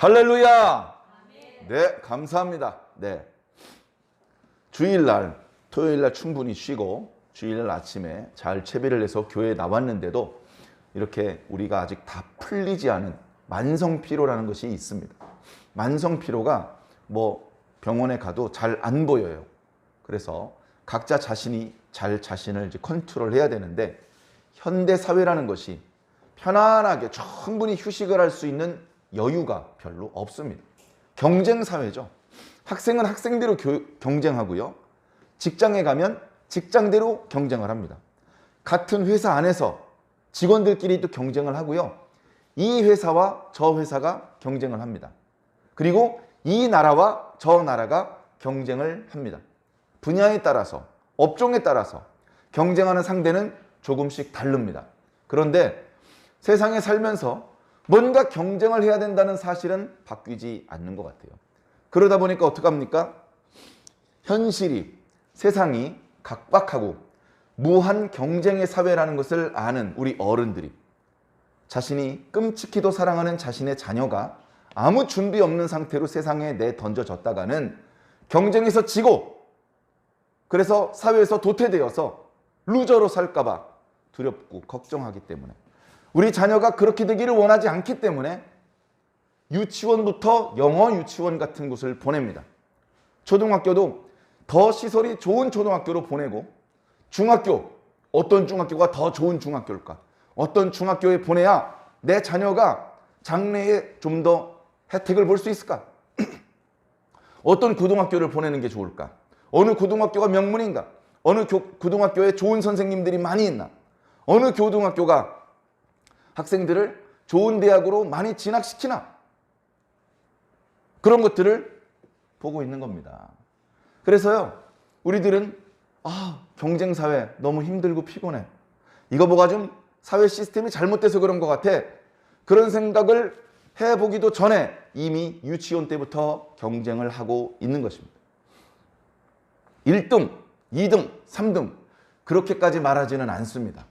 할렐루야. 네, 감사합니다. 네. 주일날, 토요일날 충분히 쉬고 주일날 아침에 잘 채비를 해서 교회에 나왔는데도 이렇게 우리가 아직 다 풀리지 않은 만성피로라는 것이 있습니다. 만성피로가 뭐 병원에 가도 잘 안 보여요. 그래서 각자 자신이 잘 자신을 이제 컨트롤해야 되는데, 현대 사회라는 것이 편안하게 충분히 휴식을 할 수 있는 여유가 별로 없습니다. 경쟁 사회죠. 학생은 학생대로 경쟁하고요. 직장에 가면 직장대로 경쟁을 합니다. 같은 회사 안에서 직원들끼리 또 경쟁을 하고요. 이 회사와 저 회사가 경쟁을 합니다. 그리고 이 나라와 저 나라가 경쟁을 합니다. 분야에 따라서, 업종에 따라서 경쟁하는 상대는 조금씩 다릅니다. 그런데 세상에 살면서 뭔가 경쟁을 해야 된다는 사실은 바뀌지 않는 것 같아요. 그러다 보니까 어떡합니까? 현실이, 세상이 각박하고 무한 경쟁의 사회라는 것을 아는 우리 어른들이 자신이 끔찍히도 사랑하는 자신의 자녀가 아무 준비 없는 상태로 세상에 내던져졌다가는 경쟁에서 지고, 그래서 사회에서 도태되어서 루저로 살까봐 두렵고 걱정하기 때문에, 우리 자녀가 그렇게 되기를 원하지 않기 때문에 유치원부터 영어 유치원 같은 곳을 보냅니다. 초등학교도 더 시설이 좋은 초등학교로 보내고, 중학교, 어떤 중학교가 더 좋은 중학교일까? 어떤 중학교에 보내야 내 자녀가 장래에 좀 더 혜택을 볼 수 있을까? 어떤 고등학교를 보내는 게 좋을까? 어느 고등학교가 명문인가? 어느 고등학교에 좋은 선생님들이 많이 있나? 어느 고등학교가 학생들을 좋은 대학으로 많이 진학시키나? 그런 것들을 보고 있는 겁니다. 그래서요, 우리들은 경쟁사회 너무 힘들고 피곤해. 이거 뭐가 좀 사회 시스템이 잘못돼서 그런 것 같아. 그런 생각을 해보기도 전에 이미 유치원 때부터 경쟁을 하고 있는 것입니다. 1등, 2등, 3등 그렇게까지 말하지는 않습니다.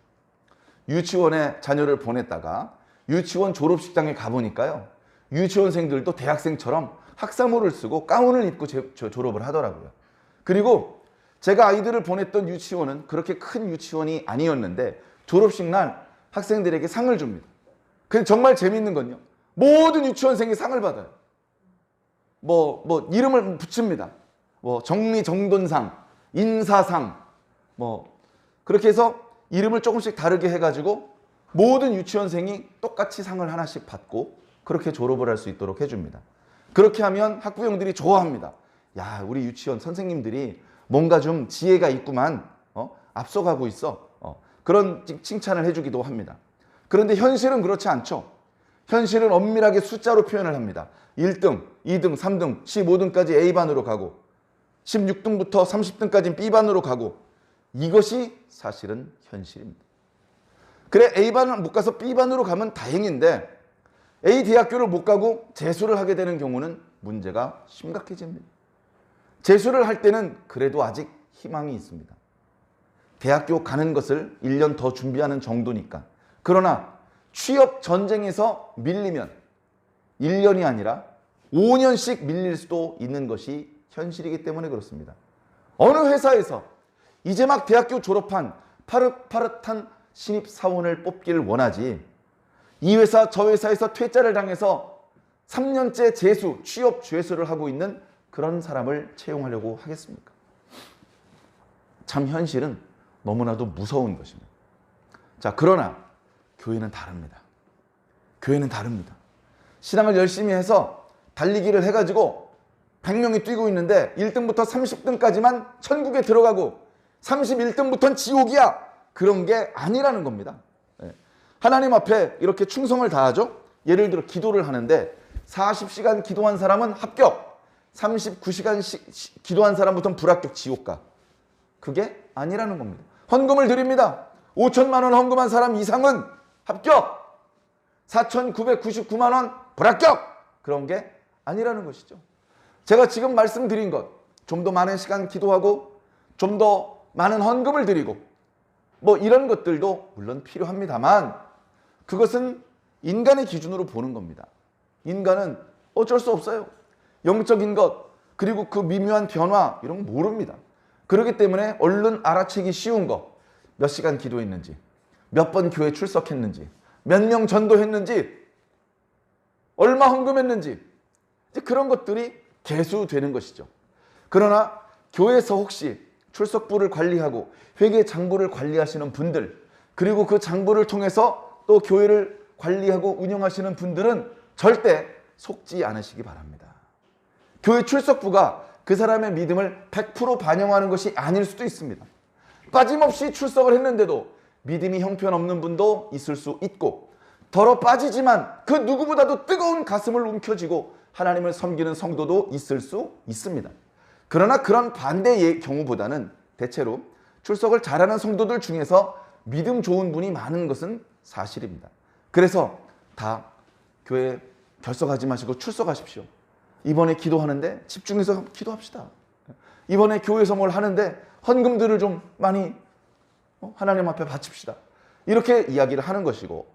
유치원에 자녀를 보냈다가 유치원 졸업식장에 가보니까요, 유치원생들도 대학생처럼 학사모를 쓰고 가운을 입고 졸업을 하더라고요. 그리고 제가 아이들을 보냈던 유치원은 그렇게 큰 유치원이 아니었는데 졸업식 날 학생들에게 상을 줍니다. 근데 정말 재밌는 건요, 모든 유치원생이 상을 받아요. 이름을 붙입니다. 정리정돈상, 인사상, 그렇게 해서 이름을 조금씩 다르게 해가지고 모든 유치원생이 똑같이 상을 하나씩 받고 그렇게 졸업을 할 수 있도록 해줍니다. 그렇게 하면 학부형들이 좋아합니다. 야, 우리 유치원 선생님들이 뭔가 좀 지혜가 있구만, 앞서가고 있어, 그런 칭찬을 해주기도 합니다. 그런데 현실은 그렇지 않죠. 현실은 엄밀하게 숫자로 표현을 합니다. 1등, 2등, 3등, 15등까지 A반으로 가고 16등부터 30등까지는 B반으로 가고, 이것이 사실은 현실입니다. 그래, A반을 못 가서 B반으로 가면 다행인데 A 대학교를 못 가고 재수를 하게 되는 경우는 문제가 심각해집니다. 재수를 할 때는 그래도 아직 희망이 있습니다. 대학교 가는 것을 1년 더 준비하는 정도니까. 그러나 취업 전쟁에서 밀리면 1년이 아니라 5년씩 밀릴 수도 있는 것이 현실이기 때문에 그렇습니다. 어느 회사에서 이제 막 대학교 졸업한 파릇파릇한 신입사원을 뽑기를 원하지, 이 회사 저 회사에서 퇴짜를 당해서 3년째 재수, 취업 죄수를 하고 있는 그런 사람을 채용하려고 하겠습니까? 참 현실은 너무나도 무서운 것입니다. 자, 그러나 교회는 다릅니다. 교회는 다릅니다. 신앙을 열심히 해서 달리기를 해가지고 100명이 뛰고 있는데 1등부터 30등까지만 천국에 들어가고 31등부터는 지옥이야, 그런 게 아니라는 겁니다. 하나님 앞에 이렇게 충성을 다하죠. 예를 들어 기도를 하는데 40시간 기도한 사람은 합격, 39시간 기도한 사람부터는 불합격, 지옥가. 그게 아니라는 겁니다. 헌금을 드립니다. 5천만 원 헌금한 사람 이상은 합격, 4,999만 원 불합격, 그런 게 아니라는 것이죠. 제가 지금 말씀드린 것, 좀 더 많은 시간 기도하고 좀 더 많은 헌금을 드리고 이런 것들도 물론 필요합니다만, 그것은 인간의 기준으로 보는 겁니다. 인간은 어쩔 수 없어요. 영적인 것, 그리고 그 미묘한 변화 이런 거 모릅니다. 그렇기 때문에 얼른 알아채기 쉬운 거, 몇 시간 기도했는지, 몇 번 교회 출석했는지, 몇 명 전도했는지, 얼마 헌금했는지, 이제 그런 것들이 계수되는 것이죠. 그러나 교회에서 혹시 출석부를 관리하고 회계 장부를 관리하시는 분들, 그리고 그 장부를 통해서 또 교회를 관리하고 운영하시는 분들은 절대 속지 않으시기 바랍니다. 교회 출석부가 그 사람의 믿음을 100% 반영하는 것이 아닐 수도 있습니다. 빠짐없이 출석을 했는데도 믿음이 형편없는 분도 있을 수 있고, 덜어 빠지지만 그 누구보다도 뜨거운 가슴을 움켜쥐고 하나님을 섬기는 성도도 있을 수 있습니다. 그러나 그런 반대의 경우보다는 대체로 출석을 잘하는 성도들 중에서 믿음 좋은 분이 많은 것은 사실입니다. 그래서 다 교회 결석하지 마시고 출석하십시오. 이번에 기도하는데 집중해서 기도합시다. 이번에 교회에서 뭘 하는데 헌금들을 좀 많이 하나님 앞에 바칩시다. 이렇게 이야기를 하는 것이고,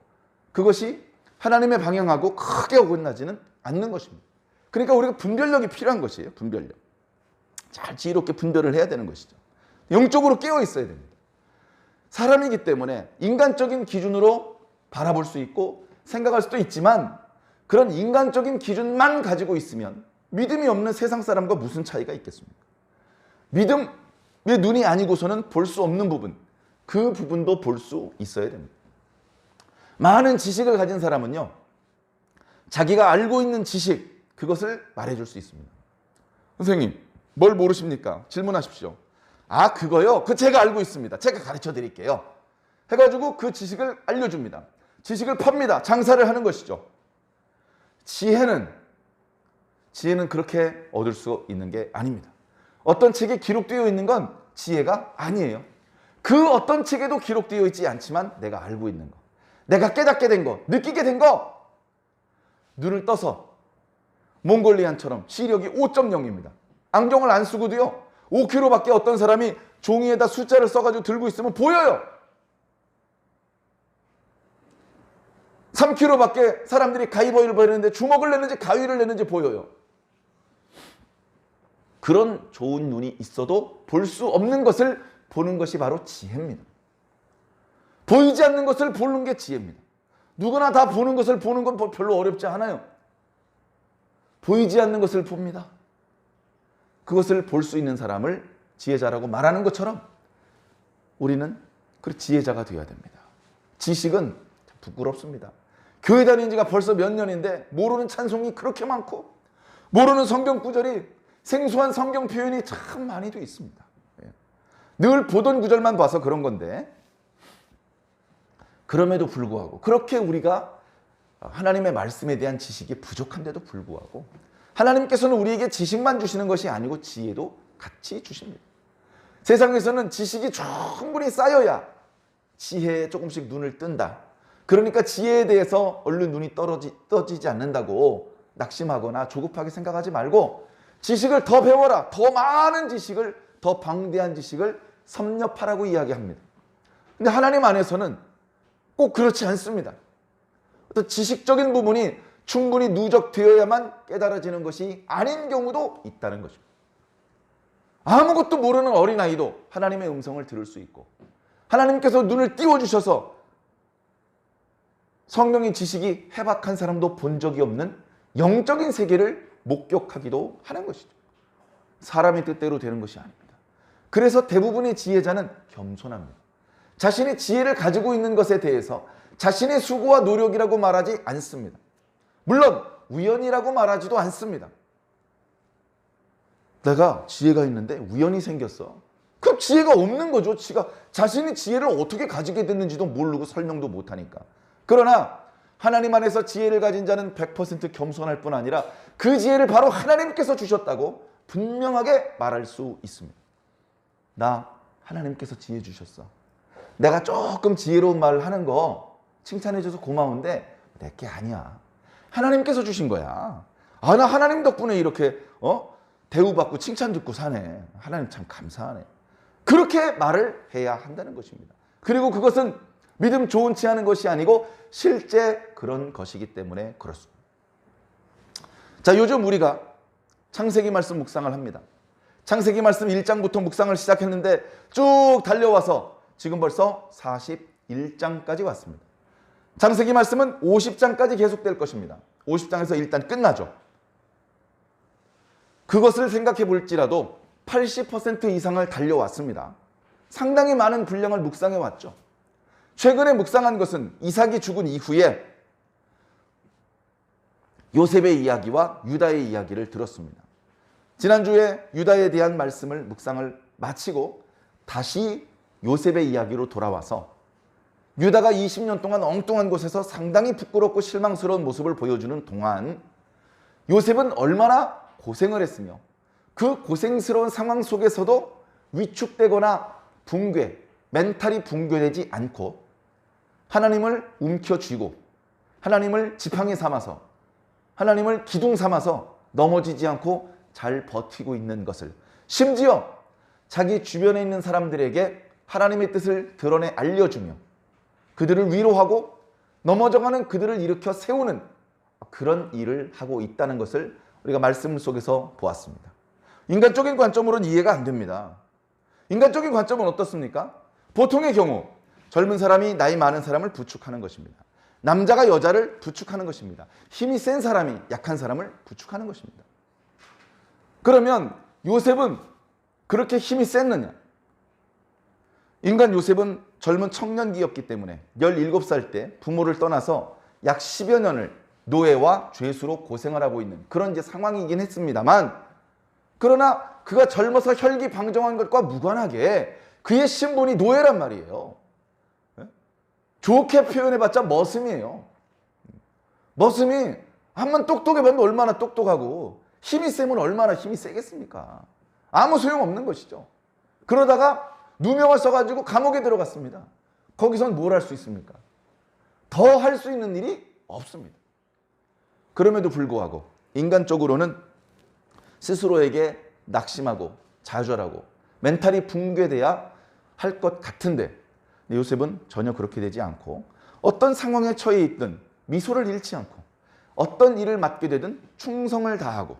그것이 하나님의 방향하고 크게 어긋나지는 않는 것입니다. 그러니까 우리가 분별력이 필요한 것이에요. 분별력. 잘 지혜롭게 분별을 해야 되는 것이죠. 영적으로 깨어 있어야 됩니다. 사람이기 때문에 인간적인 기준으로 바라볼 수 있고 생각할 수도 있지만, 그런 인간적인 기준만 가지고 있으면 믿음이 없는 세상 사람과 무슨 차이가 있겠습니까? 믿음의 눈이 아니고서는 볼 수 없는 부분, 그 부분도 볼 수 있어야 됩니다. 많은 지식을 가진 사람은요, 자기가 알고 있는 지식, 그것을 말해줄 수 있습니다. 선생님, 뭘 모르십니까? 질문하십시오. 아, 그거요? 그 제가 알고 있습니다. 제가 가르쳐 드릴게요. 해가지고 그 지식을 알려줍니다. 지식을 팝니다. 장사를 하는 것이죠. 지혜는 그렇게 얻을 수 있는 게 아닙니다. 어떤 책에 기록되어 있는 건 지혜가 아니에요. 그 어떤 책에도 기록되어 있지 않지만 내가 알고 있는 거, 내가 깨닫게 된 거, 느끼게 된 거, 눈을 떠서 몽골리안처럼 시력이 5.0입니다. 안경을 안 쓰고도요, 5km밖에 어떤 사람이 종이에다 숫자를 써가지고 들고 있으면 보여요. 3km밖에 사람들이 가위바위보를 했는데 주먹을 내는지 가위를 내는지 보여요. 그런 좋은 눈이 있어도 볼 수 없는 것을 보는 것이 바로 지혜입니다. 보이지 않는 것을 보는 게 지혜입니다. 누구나 다 보는 것을 보는 건 별로 어렵지 않아요. 보이지 않는 것을 봅니다. 그것을 볼 수 있는 사람을 지혜자라고 말하는 것처럼 우리는 그 지혜자가 되어야 됩니다. 지식은 부끄럽습니다. 교회 다닌 지가 벌써 몇 년인데 모르는 찬송이 그렇게 많고, 모르는 성경 구절이, 생소한 성경 표현이 참 많이 돼 있습니다. 늘 보던 구절만 봐서 그런 건데, 그럼에도 불구하고 그렇게 우리가 하나님의 말씀에 대한 지식이 부족한데도 불구하고 하나님께서는 우리에게 지식만 주시는 것이 아니고 지혜도 같이 주십니다. 세상에서는 지식이 충분히 쌓여야 지혜에 조금씩 눈을 뜬다. 그러니까 지혜에 대해서 얼른 눈이 떠지지 않는다고 낙심하거나 조급하게 생각하지 말고, 지식을 더 배워라. 더 많은 지식을, 더 방대한 지식을 섭렵하라고 이야기합니다. 근데 하나님 안에서는 꼭 그렇지 않습니다. 어떤 지식적인 부분이 충분히 누적되어야만 깨달아지는 것이 아닌 경우도 있다는 것입니다. 아무것도 모르는 어린아이도 하나님의 음성을 들을 수 있고, 하나님께서 눈을 띄워주셔서 성경의 지식이 해박한 사람도 본 적이 없는 영적인 세계를 목격하기도 하는 것이죠. 사람의 뜻대로 되는 것이 아닙니다. 그래서 대부분의 지혜자는 겸손합니다. 자신의 지혜를 가지고 있는 것에 대해서 자신의 수고와 노력이라고 말하지 않습니다. 물론 우연이라고 말하지도 않습니다. 내가 지혜가 있는데 우연히 생겼어. 그 지혜가 없는 거죠. 자신이 지혜를 어떻게 가지게 됐는지도 모르고 설명도 못하니까. 그러나 하나님 안에서 지혜를 가진 자는 100% 겸손할 뿐 아니라 그 지혜를 바로 하나님께서 주셨다고 분명하게 말할 수 있습니다. 나 하나님께서 지혜 주셨어. 내가 조금 지혜로운 말을 하는 거 칭찬해줘서 고마운데 내게 아니야. 하나님께서 주신 거야. 아, 나 하나님 덕분에 이렇게 대우받고 칭찬 듣고 사네. 하나님 참 감사하네. 그렇게 말을 해야 한다는 것입니다. 그리고 그것은 믿음 좋은 체 하는 것이 아니고 실제 그런 것이기 때문에 그렇습니다. 자, 요즘 우리가 창세기 말씀 묵상을 합니다. 창세기 말씀 1장부터 묵상을 시작했는데 쭉 달려와서 지금 벌써 41장까지 왔습니다. 창세기 말씀은 50장까지 계속될 것입니다. 50장에서 일단 끝나죠. 그것을 생각해 볼지라도 80% 이상을 달려왔습니다. 상당히 많은 분량을 묵상해 왔죠. 최근에 묵상한 것은 이삭이 죽은 이후에 요셉의 이야기와 유다의 이야기를 들었습니다. 지난주에 유다에 대한 말씀을 묵상을 마치고 다시 요셉의 이야기로 돌아와서 유다가 20년 동안 엉뚱한 곳에서 상당히 부끄럽고 실망스러운 모습을 보여주는 동안 요셉은 얼마나 고생을 했으며 그 고생스러운 상황 속에서도 위축되거나 붕괴, 멘탈이 붕괴되지 않고 하나님을 움켜쥐고 하나님을 지팡이 삼아서 하나님을 기둥 삼아서 넘어지지 않고 잘 버티고 있는 것을, 심지어 자기 주변에 있는 사람들에게 하나님의 뜻을 드러내 알려주며 그들을 위로하고 넘어져가는 그들을 일으켜 세우는 그런 일을 하고 있다는 것을 우리가 말씀 속에서 보았습니다. 인간적인 관점으로는 이해가 안 됩니다. 인간적인 관점은 어떻습니까? 보통의 경우 젊은 사람이 나이 많은 사람을 부축하는 것입니다. 남자가 여자를 부축하는 것입니다. 힘이 센 사람이 약한 사람을 부축하는 것입니다. 그러면 요셉은 그렇게 힘이 셌느냐? 인간 요셉은 젊은 청년기였기 때문에 17살 때 부모를 떠나서 약 10여 년을 노예와 죄수로 고생을 하고 있는 그런 이제 상황이긴 했습니다만, 그러나 그가 젊어서 혈기방정한 것과 무관하게 그의 신분이 노예란 말이에요. 좋게 표현해봤자 머슴이에요. 머슴이 한번 똑똑해보면 얼마나 똑똑하고 힘이 세면 얼마나 힘이 세겠습니까? 아무 소용없는 것이죠. 그러다가 누명을 써가지고 감옥에 들어갔습니다. 거기선 뭘 할 수 있습니까? 더 할 수 있는 일이 없습니다. 그럼에도 불구하고 인간적으로는 스스로에게 낙심하고 좌절하고 멘탈이 붕괴돼야 할 것 같은데 요셉은 전혀 그렇게 되지 않고 어떤 상황에 처해 있든 미소를 잃지 않고 어떤 일을 맡게 되든 충성을 다하고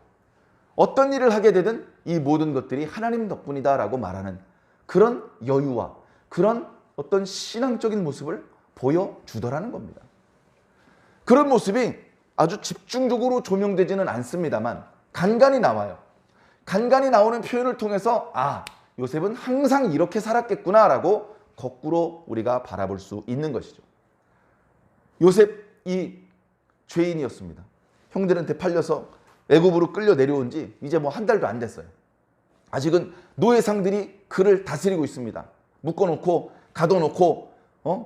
어떤 일을 하게 되든 이 모든 것들이 하나님 덕분이다라고 말하는 그런 여유와 그런 어떤 신앙적인 모습을 보여주더라는 겁니다. 그런 모습이 아주 집중적으로 조명되지는 않습니다만 간간히 나와요. 간간히 나오는 표현을 통해서 요셉은 항상 이렇게 살았겠구나라고 거꾸로 우리가 바라볼 수 있는 것이죠. 요셉이 죄인이었습니다. 형들한테 팔려서 애굽으로 끌려 내려온 지 이제 뭐 한 달도 안 됐어요. 아직은 노예상들이 그를 다스리고 있습니다. 묶어놓고 가둬놓고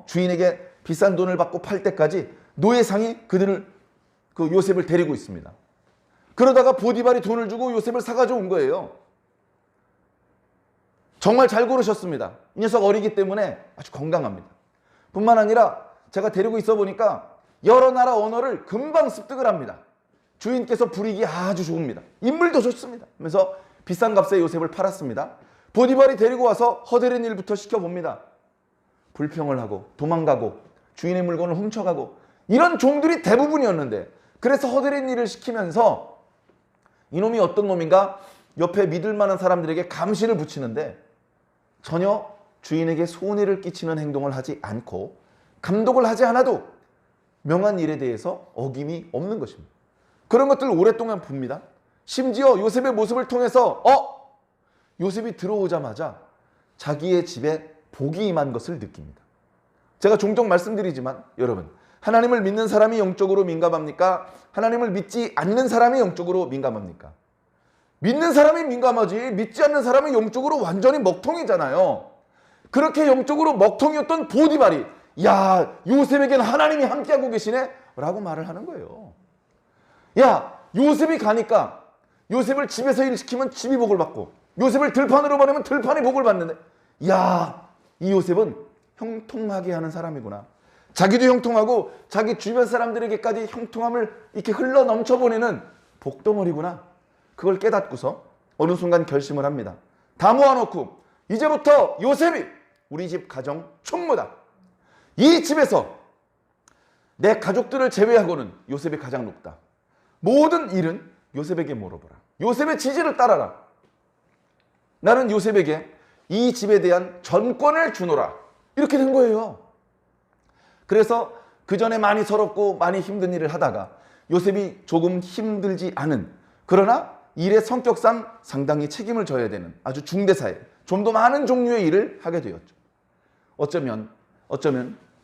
주인에게 비싼 돈을 받고 팔 때까지 노예상이 그 요셉을 데리고 있습니다. 그러다가 보디발이 돈을 주고 요셉을 사가져 온 거예요. 정말 잘 고르셨습니다. 이 녀석 어리기 때문에 아주 건강합니다. 뿐만 아니라 제가 데리고 있어 보니까 여러 나라 언어를 금방 습득을 합니다. 주인께서 부리기 아주 좋습니다. 인물도 좋습니다. 그래서 비싼 값에 요셉을 팔았습니다. 보디발이 데리고 와서 허드렛 일부터 시켜봅니다. 불평을 하고 도망가고 주인의 물건을 훔쳐가고 이런 종들이 대부분이었는데, 그래서 허드렛 일을 시키면서 이놈이 어떤 놈인가 옆에 믿을 만한 사람들에게 감시를 붙이는데 전혀 주인에게 손해를 끼치는 행동을 하지 않고 감독을 하지 않아도 명한 일에 대해서 어김이 없는 것입니다. 그런 것들을 오랫동안 봅니다. 심지어 요셉의 모습을 통해서 요셉이 들어오자마자 자기의 집에 복이 임한 것을 느낍니다. 제가 종종 말씀드리지만 여러분, 하나님을 믿는 사람이 영적으로 민감합니까? 하나님을 믿지 않는 사람이 영적으로 민감합니까? 믿는 사람이 민감하지 믿지 않는 사람이 영적으로 완전히 먹통이잖아요. 그렇게 영적으로 먹통이었던 보디발이 요셉에게는 하나님이 함께하고 계시네? 라고 말을 하는 거예요. 요셉이 가니까 요셉을 집에서 일시키면 집이 복을 받고 요셉을 들판으로 보내면 들판이 복을 받는데 이 요셉은 형통하게 하는 사람이구나. 자기도 형통하고 자기 주변 사람들에게까지 형통함을 이렇게 흘러 넘쳐보내는 복덩어리구나. 그걸 깨닫고서 어느 순간 결심을 합니다. 다 모아놓고 이제부터 요셉이 우리 집 가정 총무다. 이 집에서 내 가족들을 제외하고는 요셉이 가장 높다. 모든 일은 요셉에게 물어보라. 요셉의 지지를 따라라. 나는 요셉에게 이 집에 대한 전권을 주노라. 이렇게 된 거예요. 그래서 그 전에 많이 서럽고 많이 힘든 일을 하다가 요셉이 조금 힘들지 않은, 그러나 일의 성격상 상당히 책임을 져야 되는 아주 중대사에 좀 더 많은 종류의 일을 하게 되었죠. 어쩌면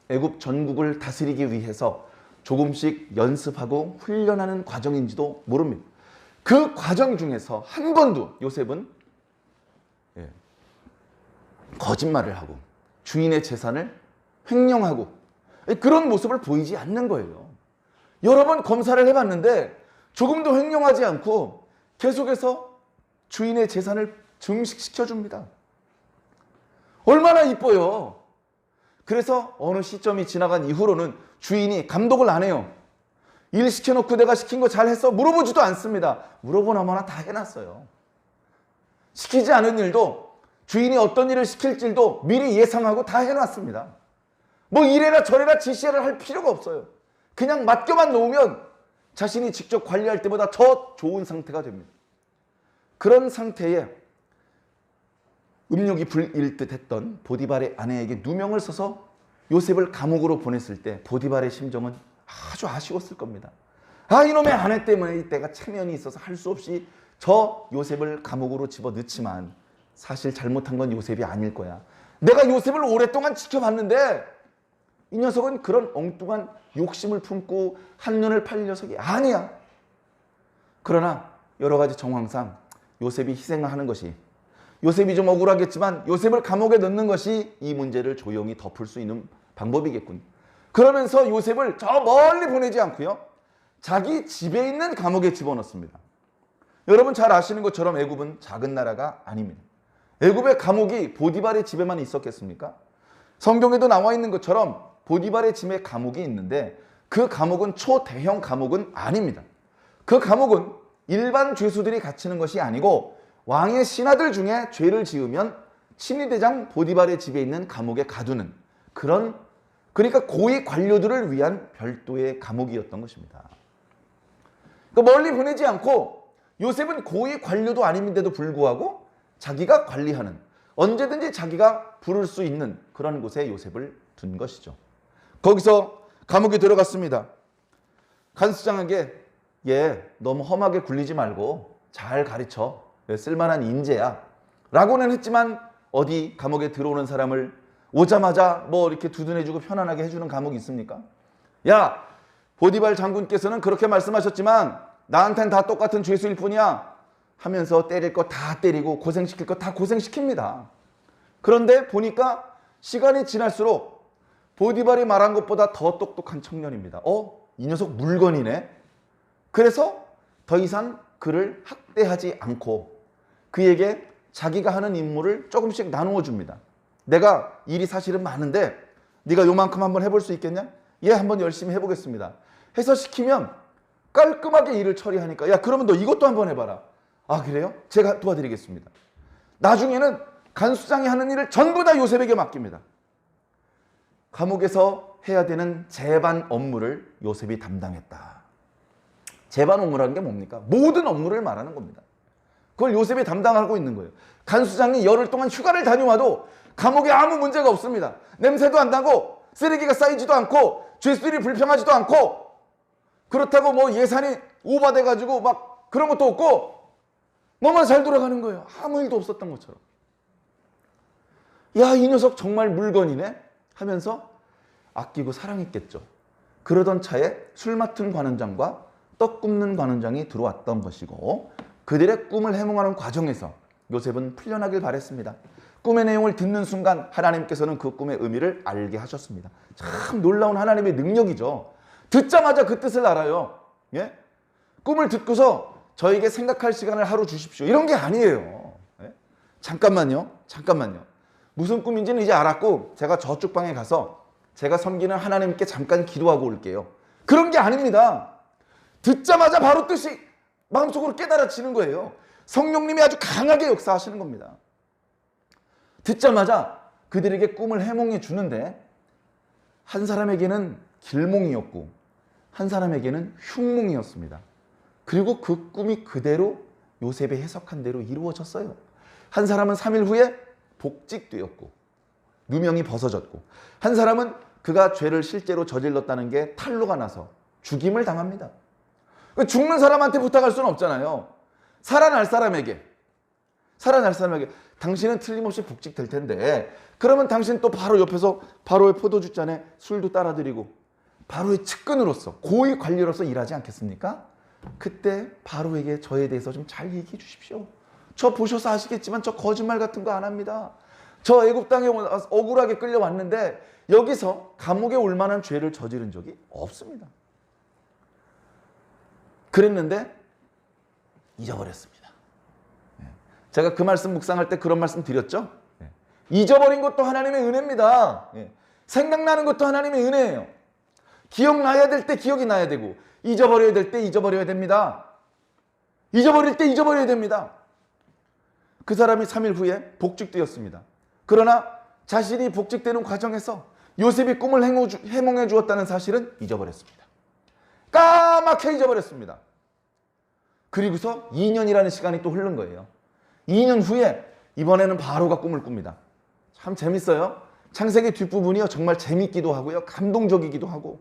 애굽 전국을 다스리기 위해서 조금씩 연습하고 훈련하는 과정인지도 모릅니다. 그 과정 중에서 한 번도 요셉은 거짓말을 하고 주인의 재산을 횡령하고 그런 모습을 보이지 않는 거예요. 여러 번 검사를 해봤는데 조금도 횡령하지 않고 계속해서 주인의 재산을 증식시켜줍니다. 얼마나 이뻐요. 그래서 어느 시점이 지나간 이후로는 주인이 감독을 안 해요. 일 시켜놓고 내가 시킨 거 잘했어? 물어보지도 않습니다. 물어보나마나 다 해놨어요. 시키지 않은 일도 주인이 어떤 일을 시킬 줄도 미리 예상하고 다 해놨습니다. 뭐 이래라 저래라 지시를 할 필요가 없어요. 그냥 맡겨만 놓으면 자신이 직접 관리할 때보다 더 좋은 상태가 됩니다. 그런 상태에 음욕이 불일 듯 했던 보디발의 아내에게 누명을 써서 요셉을 감옥으로 보냈을 때 보디발의 심정은 아주 아쉬웠을 겁니다. 아, 이놈의 아내 때문에 내가 체면이 있어서 할 수 없이 저 요셉을 감옥으로 집어넣지만 사실 잘못한 건 요셉이 아닐 거야. 내가 요셉을 오랫동안 지켜봤는데 이 녀석은 그런 엉뚱한 욕심을 품고 한눈을 팔 녀석이 아니야. 그러나 여러 가지 정황상 요셉이 희생하는 것이, 요셉이 좀 억울하겠지만 요셉을 감옥에 넣는 것이 이 문제를 조용히 덮을 수 있는 방법이겠군. 그러면서 요셉을 저 멀리 보내지 않고요, 자기 집에 있는 감옥에 집어넣습니다. 여러분 잘 아시는 것처럼 애굽은 작은 나라가 아닙니다. 애굽의 감옥이 보디발의 집에만 있었겠습니까? 성경에도 나와 있는 것처럼 보디발의 집에 감옥이 있는데 그 감옥은 초대형 감옥은 아닙니다. 그 감옥은 일반 죄수들이 갇히는 것이 아니고 왕의 신하들 중에 죄를 지으면 친위대장 보디발의 집에 있는 감옥에 가두는 그런, 그러니까 고위 관료들을 위한 별도의 감옥이었던 것입니다. 그러니까 멀리 보내지 않고 요셉은 고위 관료도 아닌데도 불구하고 자기가 관리하는, 언제든지 자기가 부를 수 있는 그런 곳에 요셉을 둔 것이죠. 거기서 감옥에 들어갔습니다. 간수장에게 얘 너무 험하게 굴리지 말고 잘 가르쳐, 쓸만한 인재야 라고는 했지만 어디 감옥에 들어오는 사람을 오자마자 뭐 이렇게 두둔해주고 편안하게 해주는 감옥이 있습니까? 야, 보디발 장군께서는 그렇게 말씀하셨지만 나한텐 다 똑같은 죄수일 뿐이야 하면서 때릴 거 다 때리고 고생시킬 거 다 고생시킵니다. 그런데 보니까 시간이 지날수록 보디발이 말한 것보다 더 똑똑한 청년입니다. 이 녀석 물건이네. 그래서 더 이상 그를 학대하지 않고 그에게 자기가 하는 임무를 조금씩 나누어 줍니다. 내가 일이 사실은 많은데 네가 요만큼 한번 해볼 수 있겠냐? 예, 한번 열심히 해보겠습니다. 해서 시키면 깔끔하게 일을 처리하니까 야, 그러면 너 이것도 한번 해봐라. 아, 그래요? 제가 도와드리겠습니다. 나중에는 간수장이 하는 일을 전부 다 요셉에게 맡깁니다. 감옥에서 해야 되는 재반 업무를 요셉이 담당했다. 재반 업무라는 게 뭡니까? 모든 업무를 말하는 겁니다. 그걸 요셉이 담당하고 있는 거예요. 간수장이 열흘 동안 휴가를 다녀와도 감옥에 아무 문제가 없습니다. 냄새도 안 나고 쓰레기가 쌓이지도 않고 죄수들이 불평하지도 않고, 그렇다고 뭐 예산이 오버돼가지고 막 그런 것도 없고 너무 잘 돌아가는 거예요. 아무 일도 없었던 것처럼. 야, 이 녀석 정말 물건이네 하면서 아끼고 사랑했겠죠. 그러던 차에 술 맡은 관원장과 떡 굽는 관원장이 들어왔던 것이고 그들의 꿈을 해몽하는 과정에서 요셉은 풀려나길 바랬습니다. 꿈의 내용을 듣는 순간 하나님께서는 그 꿈의 의미를 알게 하셨습니다. 참 놀라운 하나님의 능력이죠. 듣자마자 그 뜻을 알아요. 예? 꿈을 듣고서 저에게 생각할 시간을 하루 주십시오, 이런 게 아니에요. 예? 잠깐만요. 무슨 꿈인지는 이제 알았고 제가 저쪽 방에 가서 제가 섬기는 하나님께 잠깐 기도하고 올게요. 그런 게 아닙니다. 듣자마자 바로 뜻이 마음속으로 깨달아지는 거예요. 성령님이 아주 강하게 역사하시는 겁니다. 듣자마자 그들에게 꿈을 해몽해 주는데 한 사람에게는 길몽이었고 한 사람에게는 흉몽이었습니다. 그리고 그 꿈이 그대로 요셉이 해석한 대로 이루어졌어요. 한 사람은 3일 후에 복직되었고 누명이 벗어졌고, 한 사람은 그가 죄를 실제로 저질렀다는 게 탄로가 나서 죽임을 당합니다. 죽는 사람한테 부탁할 수는 없잖아요. 살아날 사람에게 당신은 틀림없이 복직될 텐데, 그러면 당신 또 바로 옆에서 바로의 포도주 잔에 술도 따라드리고 바로의 측근으로서, 고위 관리로서 일하지 않겠습니까? 그때 바로에게 저에 대해서 좀 잘 얘기해 주십시오. 저 보셔서 아시겠지만 저 거짓말 같은 거 안 합니다. 저 애굽 땅에 억울하게 끌려왔는데 여기서 감옥에 올 만한 죄를 저지른 적이 없습니다. 그랬는데 잊어버렸습니다. 제가 그 말씀 묵상할 때 그런 말씀 드렸죠. 잊어버린 것도 하나님의 은혜입니다. 생각나는 것도 하나님의 은혜예요. 기억나야 될 때 기억이 나야 되고, 잊어버려야 될 때 잊어버려야 됩니다. 잊어버릴 때 잊어버려야 됩니다. 그 사람이 3일 후에 복직되었습니다. 그러나 자신이 복직되는 과정에서 요셉이 꿈을 해몽해 주었다는 사실은 잊어버렸습니다. 까맣게 잊어버렸습니다. 그리고서 2년이라는 시간이 또 흐른 거예요. 2년 후에 이번에는 바로가 꿈을 꿉니다. 참 재밌어요. 창세기 뒷부분이요, 정말 재밌기도 하고요, 감동적이기도 하고.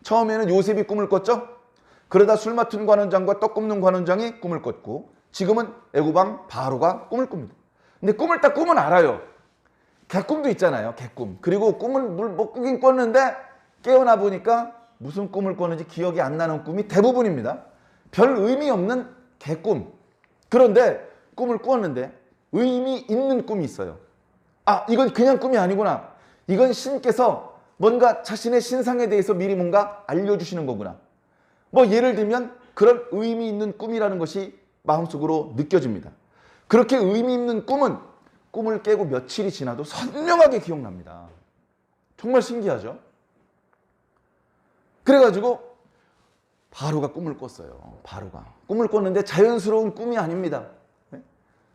처음에는 요셉이 꿈을 꿨죠. 그러다 술 맡은 관원장과 떡 굽는 관원장이 꿈을 꿨고, 지금은 애굽왕 바로가 꿈을 꿉니다. 근데 꿈을 딱 꾸면 알아요. 개꿈도 있잖아요, 개꿈. 그리고 꿈을 못 꾸긴 꿨는데 깨어나 보니까 무슨 꿈을 꿨는지 기억이 안 나는 꿈이 대부분입니다. 별 의미 없는 개꿈. 그런데 꿈을 꾸었는데 의미 있는 꿈이 있어요. 아, 이건 그냥 꿈이 아니구나. 이건 신께서 뭔가 자신의 신상에 대해서 미리 뭔가 알려주시는 거구나. 뭐 예를 들면 그런 의미 있는 꿈이라는 것이 마음속으로 느껴집니다. 그렇게 의미 있는 꿈은 꿈을 깨고 며칠이 지나도 선명하게 기억납니다. 정말 신기하죠? 그래가지고 바로가 꿈을 꿨어요. 바로가 꿈을 꿨는데 자연스러운 꿈이 아닙니다.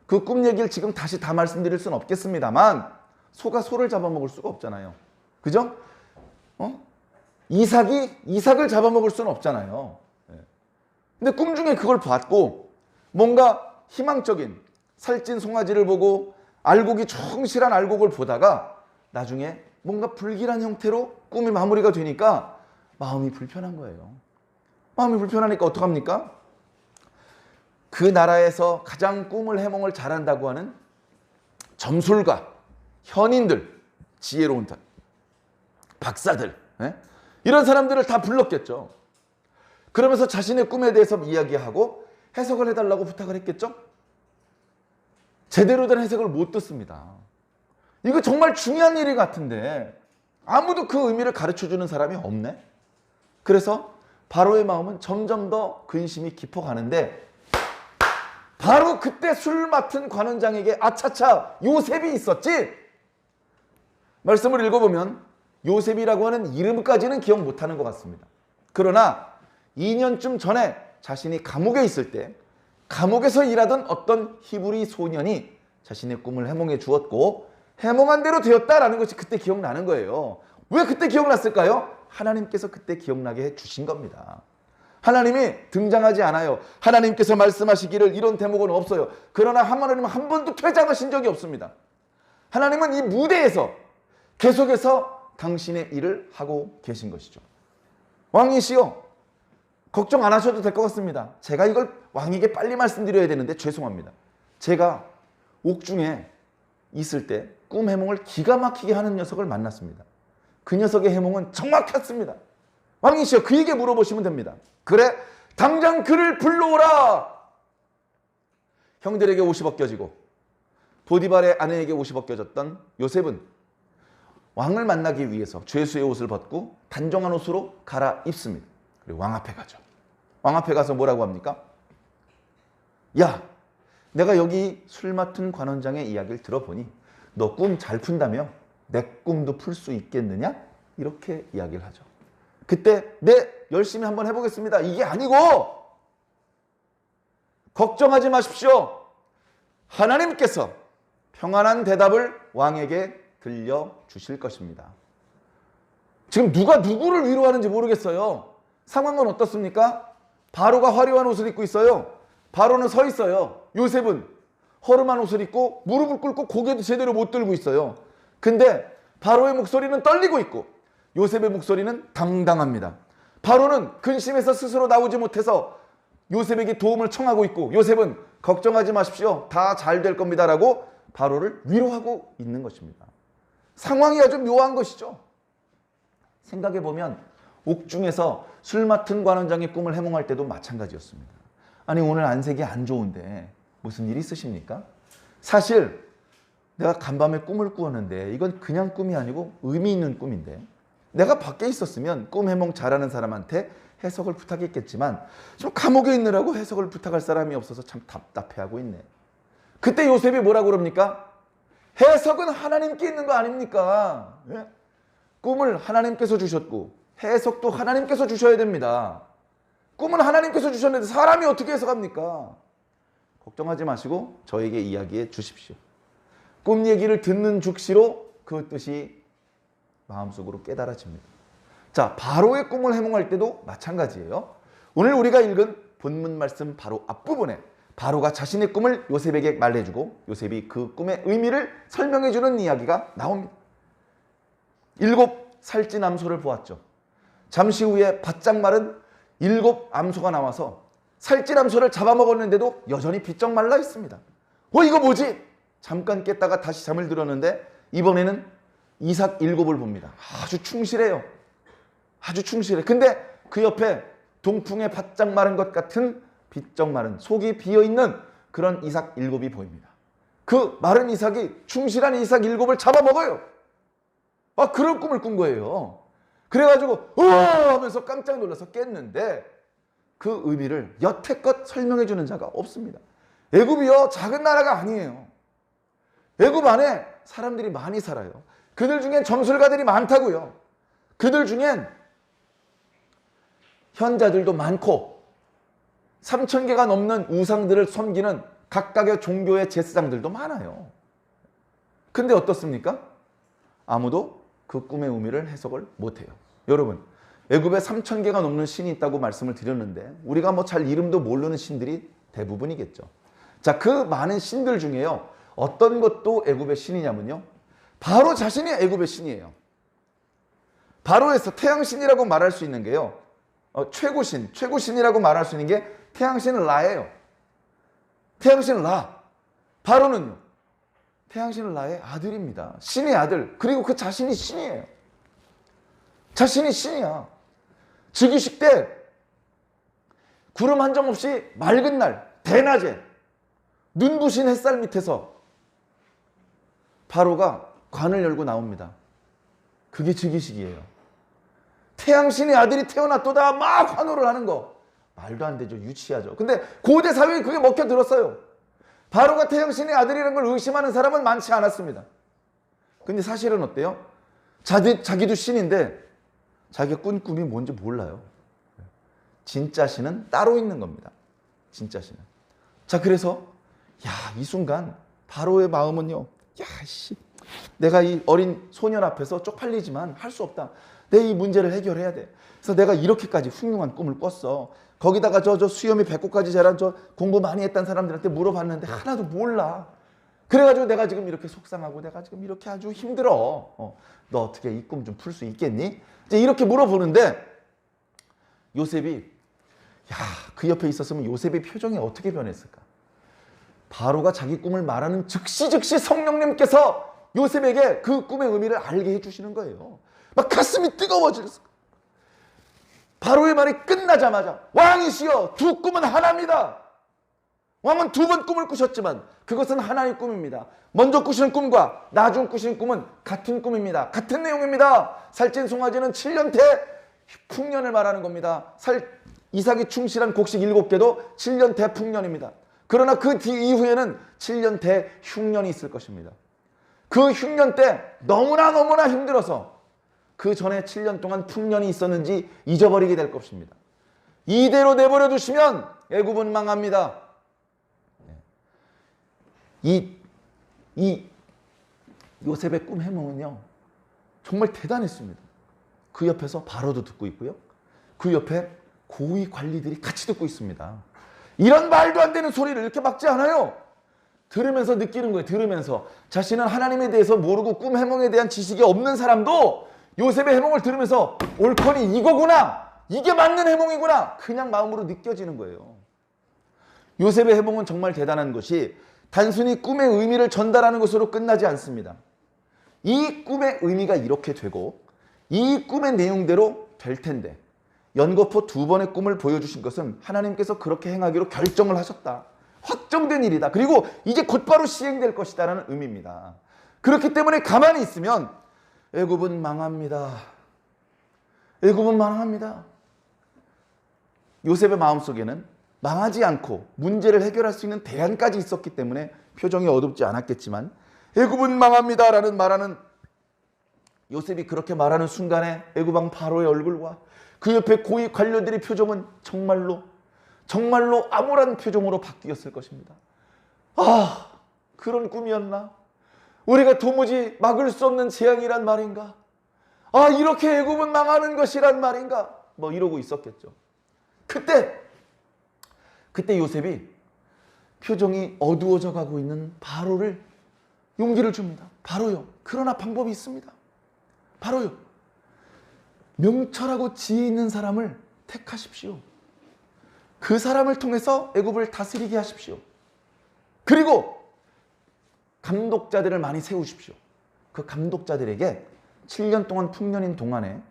그 꿈 얘기를 지금 다시 다 말씀드릴 수는 없겠습니다만, 소가 소를 잡아먹을 수가 없잖아요. 그죠? 이삭을 잡아먹을 수는 없잖아요. 근데 꿈 중에 그걸 봤고, 뭔가 희망적인 살찐 송아지를 보고 알곡이 충실한 알곡을 보다가 나중에 뭔가 불길한 형태로 꿈이 마무리가 되니까 마음이 불편한 거예요. 마음이 불편하니까 어떡합니까? 그 나라에서 가장 꿈을 해몽을 잘한다고 하는 점술가, 현인들, 지혜로운 박사들, 이런 사람들을 다 불렀겠죠. 그러면서 자신의 꿈에 대해서 이야기하고 해석을 해달라고 부탁을 했겠죠. 제대로 된 해석을 못 듣습니다. 이거 정말 중요한 일이 같은데 아무도 그 의미를 가르쳐주는 사람이 없네. 그래서 바로의 마음은 점점 더 근심이 깊어가는데, 바로 그때 술 맡은 관원장에게 아차차 요셉이 있었지. 말씀을 읽어보면 요셉이라고 하는 이름까지는 기억 못하는 것 같습니다. 그러나 2년쯤 전에 자신이 감옥에 있을 때 감옥에서 일하던 어떤 히브리 소년이 자신의 꿈을 해몽해 주었고 해몽한 대로 되었다라는 것이 그때 기억나는 거예요. 왜 그때 기억났을까요? 하나님께서 그때 기억나게 해 주신 겁니다. 하나님이 등장하지 않아요. 하나님께서 말씀하시기를 이런 대목은 없어요. 그러나 하나님은 한 번도 퇴장하신 적이 없습니다. 하나님은 이 무대에서 계속해서 당신의 일을 하고 계신 것이죠. 왕이시여, 걱정 안 하셔도 될 것 같습니다. 제가 이걸 왕에게 빨리 말씀드려야 되는데 죄송합니다. 제가 옥중에 있을 때 꿈 해몽을 기가 막히게 하는 녀석을 만났습니다. 그 녀석의 해몽은 정확했습니다. 왕이시여, 그에게 물어보시면 됩니다. 그래, 당장 그를 불러오라. 형들에게 옷이 벗겨지고 보디발의 아내에게 옷이 벗겨졌던 요셉은 왕을 만나기 위해서 죄수의 옷을 벗고 단정한 옷으로 갈아입습니다. 그리고 왕 앞에 가죠. 왕 앞에 가서 뭐라고 합니까? 야, 내가 여기 술 맡은 관원장의 이야기를 들어보니 너 꿈 잘 푼다며 내 꿈도 풀 수 있겠느냐? 이렇게 이야기를 하죠. 그때 네, 열심히 한번 해보겠습니다. 이게 아니고 걱정하지 마십시오. 하나님께서 평안한 대답을 왕에게 들려주실 것입니다. 지금 누가 누구를 위로하는지 모르겠어요. 상황은 어떻습니까? 바로가 화려한 옷을 입고 있어요. 바로는 서 있어요. 요셉은 허름한 옷을 입고 무릎을 꿇고 고개도 제대로 못 들고 있어요. 근데 바로의 목소리는 떨리고 있고 요셉의 목소리는 당당합니다. 바로는 근심해서 스스로 나오지 못해서 요셉에게 도움을 청하고 있고 요셉은 걱정하지 마십시오. 다 잘 될 겁니다. 라고 바로를 위로하고 있는 것입니다. 상황이 아주 묘한 것이죠. 생각해보면 옥중에서 술 맡은 관원장의 꿈을 해몽할 때도 마찬가지였습니다. 아니 오늘 안색이 안 좋은데 무슨 일 있으십니까? 사실 내가 간밤에 꿈을 꾸었는데 이건 그냥 꿈이 아니고 의미 있는 꿈인데 내가 밖에 있었으면 꿈 해몽 잘하는 사람한테 해석을 부탁했겠지만 좀 감옥에 있느라고 해석을 부탁할 사람이 없어서 참 답답해하고 있네. 그때 요셉이 뭐라고 그럽니까? 해석은 하나님께 있는 거 아닙니까? 예? 꿈을 하나님께서 주셨고 해석도 하나님께서 주셔야 됩니다. 꿈은 하나님께서 주셨는데 사람이 어떻게 해석합니까? 걱정하지 마시고 저에게 이야기해 주십시오. 꿈 얘기를 듣는 즉시로 그 뜻이 마음속으로 깨달아집니다. 자, 바로의 꿈을 해몽할 때도 마찬가지예요. 오늘 우리가 읽은 본문 말씀 바로 앞부분에 바로가 자신의 꿈을 요셉에게 말해주고 요셉이 그 꿈의 의미를 설명해주는 이야기가 나옵니다. 7 살찐 암소를 보았죠. 잠시 후에 바짝 마른 7 암소가 나와서 살찐 암소를 잡아먹었는데도 여전히 비쩍 말라 있습니다. 이거 뭐지? 잠깐 깼다가 다시 잠을 들었는데 이번에는 이삭 7을 봅니다. 아주 충실해요. 아주 충실해. 근데 그 옆에 동풍에 바짝 마른 것 같은 비쩍 마른 속이 비어있는 그런 이삭 7이 보입니다. 그 마른 이삭이 충실한 이삭 7을 잡아먹어요. 그런 꿈을 꾼 거예요. 그래가지고 우와 하면서 깜짝 놀라서 깼는데 그 의미를 여태껏 설명해 주는 자가 없습니다. 애굽이요 작은 나라가 아니에요. 애굽 안에 사람들이 많이 살아요. 그들 중엔 점술가들이 많다고요. 그들 중엔 현자들도 많고 3,000개가 넘는 우상들을 섬기는 각각의 종교의 제사장들도 많아요. 근데 어떻습니까? 아무도 그 꿈의 의미를 해석을 못해요. 여러분, 애굽에 3,000개가 넘는 신이 있다고 말씀을 드렸는데 우리가 뭐 잘 이름도 모르는 신들이 대부분이겠죠. 자, 그 많은 신들 중에요. 어떤 것도 애굽의 신이냐면요. 바로 자신이 애굽의 신이에요. 바로에서 태양신이라고 말할 수 있는 게요. 최고신이라고 말할 수 있는 게 태양신 라예요. 태양신 라. 바로는요. 태양신 라의 아들입니다. 신의 아들. 그리고 그 자신이 신이에요. 자신이 신이야. 즉위식 때 구름 한 점 없이 맑은 날, 대낮에 눈부신 햇살 밑에서 바로가 관을 열고 나옵니다. 그게 즉위식이에요. 태양신의 아들이 태어났도다 막 환호를 하는 거. 말도 안 되죠. 유치하죠. 근데 고대 사회에 그게 먹혀들었어요. 바로가 태양신의 아들이라는 걸 의심하는 사람은 많지 않았습니다. 근데 사실은 어때요? 자기도 신인데 자기가 꾼 꿈이 뭔지 몰라요. 진짜 신은 따로 있는 겁니다. 진짜 신은. 자, 그래서 이 순간 바로의 마음은요. 내가 이 어린 소년 앞에서 쪽팔리지만 할 수 없다. 내 이 문제를 해결해야 돼. 그래서 내가 이렇게까지 훌륭한 꿈을 꿨어. 거기다가 저 수염이 배꼽까지 자란 저 공부 많이 했다는 사람들한테 물어봤는데 하나도 몰라. 그래가지고 내가 지금 이렇게 속상하고 내가 지금 이렇게 아주 힘들어. 너 어떻게 이 꿈 좀 풀 수 있겠니? 이제 이렇게 물어보는데 요셉이 그 옆에 있었으면 요셉의 표정이 어떻게 변했을까? 바로가 자기 꿈을 말하는 즉시 성령님께서 요셉에게 그 꿈의 의미를 알게 해주시는 거예요. 막 가슴이 뜨거워졌어. 바로의 말이 끝나자마자 왕이시여 두 꿈은 하나입니다. 왕은 2번 꿈을 꾸셨지만 그것은 하나의 꿈입니다. 먼저 꾸시는 꿈과 나중 꾸시는 꿈은 같은 꿈입니다. 같은 내용입니다. 살찐 송아지는 7년째 풍년을 말하는 겁니다. 이삭이 충실한 곡식 7개도 7년 대풍년입니다. 그러나 그 이후에는 7년 대흉년이 있을 것입니다. 그 흉년 때 너무나 힘들어서 그 전에 7년 동안 풍년이 있었는지 잊어버리게 될 것입니다. 이대로 내버려 두시면 애굽은 망합니다. 이 요셉의 꿈 해몽은요 정말 대단했습니다. 그 옆에서 바로도 듣고 있고요. 그 옆에 고위 관리들이 같이 듣고 있습니다. 이런 말도 안 되는 소리를 이렇게 막지 않아요. 들으면서 느끼는 거예요. 들으면서. 자신은 하나님에 대해서 모르고 꿈 해몽에 대한 지식이 없는 사람도 요셉의 해몽을 들으면서 옳거니 이거구나. 이게 맞는 해몽이구나. 그냥 마음으로 느껴지는 거예요. 요셉의 해몽은 정말 대단한 것이 단순히 꿈의 의미를 전달하는 것으로 끝나지 않습니다. 이 꿈의 의미가 이렇게 되고 이 꿈의 내용대로 될 텐데 연거푸 2번의 꿈을 보여주신 것은 하나님께서 그렇게 행하기로 결정을 하셨다. 확정된 일이다. 그리고 이제 곧바로 시행될 것이다라는 의미입니다. 그렇기 때문에 가만히 있으면 애굽은 망합니다. 애굽은 망합니다. 요셉의 마음속에는 망하지 않고 문제를 해결할 수 있는 대안까지 있었기 때문에 표정이 어둡지 않았겠지만 애굽은 망합니다라는 말하는 요셉이 그렇게 말하는 순간에 애굽 왕 바로의 얼굴과 그 옆에 고위 관료들의 표정은 정말로 암울한 표정으로 바뀌었을 것입니다. 아, 그런 꿈이었나? 우리가 도무지 막을 수 없는 재앙이란 말인가? 아, 이렇게 애굽은 망하는 것이란 말인가? 뭐 이러고 있었겠죠. 그때 요셉이 표정이 어두워져 가고 있는 바로를 용기를 줍니다. 바로요. 그러나 방법이 있습니다. 바로요. 명철하고 지혜 있는 사람을 택하십시오. 그 사람을 통해서 애굽을 다스리게 하십시오. 그리고 감독자들을 많이 세우십시오. 그 감독자들에게 7년 동안 풍년인 동안에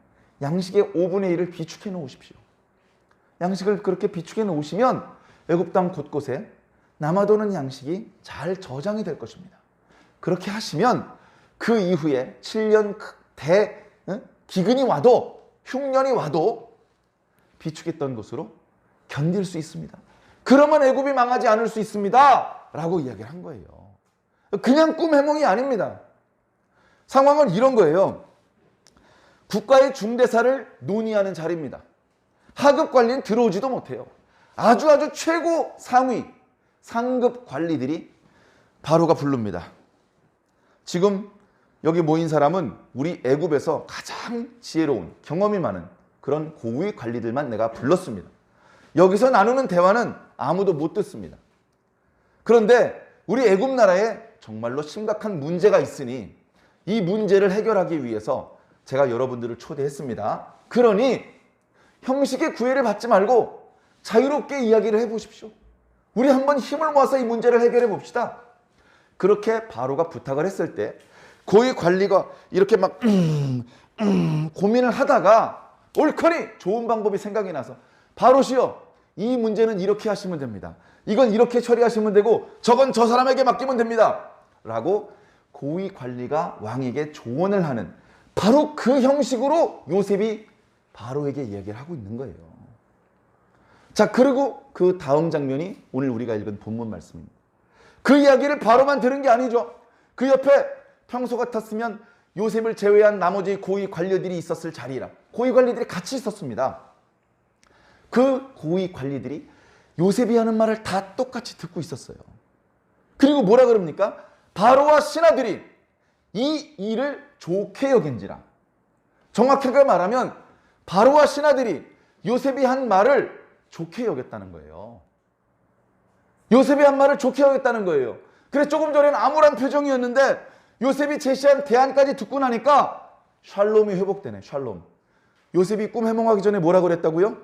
양식의 5분의 1을 비축해 놓으십시오. 양식을 그렇게 비축해 놓으시면 애굽 땅 곳곳에 남아도는 양식이 잘 저장이 될 것입니다. 그렇게 하시면 그 이후에 7년 기근이 와도 흉년이 와도 비축했던 것으로 견딜 수 있습니다. 그러면 애굽이 망하지 않을 수 있습니다. 라고 이야기를 한 거예요. 그냥 꿈 해몽이 아닙니다. 상황은 이런 거예요. 국가의 중대사를 논의하는 자리입니다. 하급 관리는 들어오지도 못해요. 아주 최고 상위 상급 관리들이 바로가 부릅니다. 지금 여기 모인 사람은 우리 애굽에서 가장 지혜로운 경험이 많은 그런 고위 관리들만 내가 불렀습니다. 여기서 나누는 대화는 아무도 못 듣습니다. 그런데 우리 애굽 나라에 정말로 심각한 문제가 있으니 이 문제를 해결하기 위해서 제가 여러분들을 초대했습니다. 그러니 형식의 구애를 받지 말고 자유롭게 이야기를 해보십시오. 우리 한번 힘을 모아서 이 문제를 해결해 봅시다. 그렇게 바로가 부탁을 했을 때 고위 관리가 이렇게 막 고민을 하다가 옳거니 좋은 방법이 생각이 나서 바로시여, 이 문제는 이렇게 하시면 됩니다. 이건 이렇게 처리하시면 되고 저건 저 사람에게 맡기면 됩니다. 라고 고위 관리가 왕에게 조언을 하는 바로 그 형식으로 요셉이 바로에게 이야기를 하고 있는 거예요. 자, 그리고 그 다음 장면이 오늘 우리가 읽은 본문 말씀입니다. 그 이야기를 바로만 들은 게 아니죠. 그 옆에 평소 같았으면 요셉을 제외한 나머지 고위 관리들이 있었을 자리라 고위 관리들이 같이 있었습니다. 그 고위 관리들이 요셉이 하는 말을 다 똑같이 듣고 있었어요. 그리고 뭐라 그럽니까? 바로와 신하들이 이 일을 좋게 여긴지라. 정확하게 말하면 바로와 신하들이 요셉이 한 말을 좋게 여겼다는 거예요. 요셉이 한 말을 좋게 여겼다는 거예요. 그래서 조금 전에는 암울한 표정이었는데 요셉이 제시한 대안까지 듣고 나니까 샬롬이 회복되네. 샬롬. 요셉이 꿈 해몽하기 전에 뭐라 그랬다고요?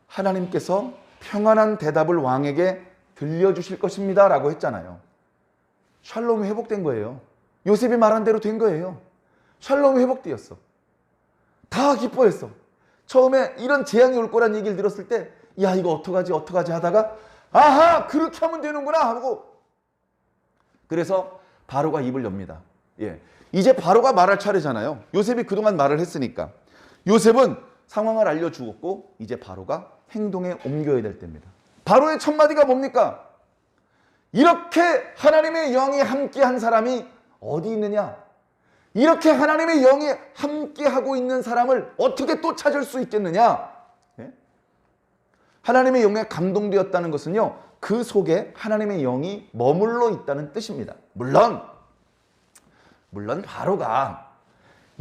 하나님께서 평안한 대답을 왕에게 들려주실 것입니다 라고 했잖아요. 샬롬이 회복된 거예요. 요셉이 말한 대로 된 거예요. 샬롬이 회복되었어. 다 기뻐했어. 처음에 이런 재앙이 올 거란 얘기를 들었을 때 야, 이거 어떡하지 하다가 아하, 그렇게 하면 되는구나 하고, 그래서 바로가 입을 엽니다. 예, 이제 바로가 말할 차례잖아요. 요셉이 그동안 말을 했으니까 요셉은 상황을 알려주었고 이제 바로가 행동에 옮겨야 될 때입니다. 바로의 첫 마디가 뭡니까? 이렇게 하나님의 영이 함께한 사람이 어디 있느냐? 이렇게 하나님의 영이 함께하고 있는 사람을 어떻게 또 찾을 수 있겠느냐? 예? 하나님의 영에 감동되었다는 것은요, 그 속에 하나님의 영이 머물러 있다는 뜻입니다. 물론 바로가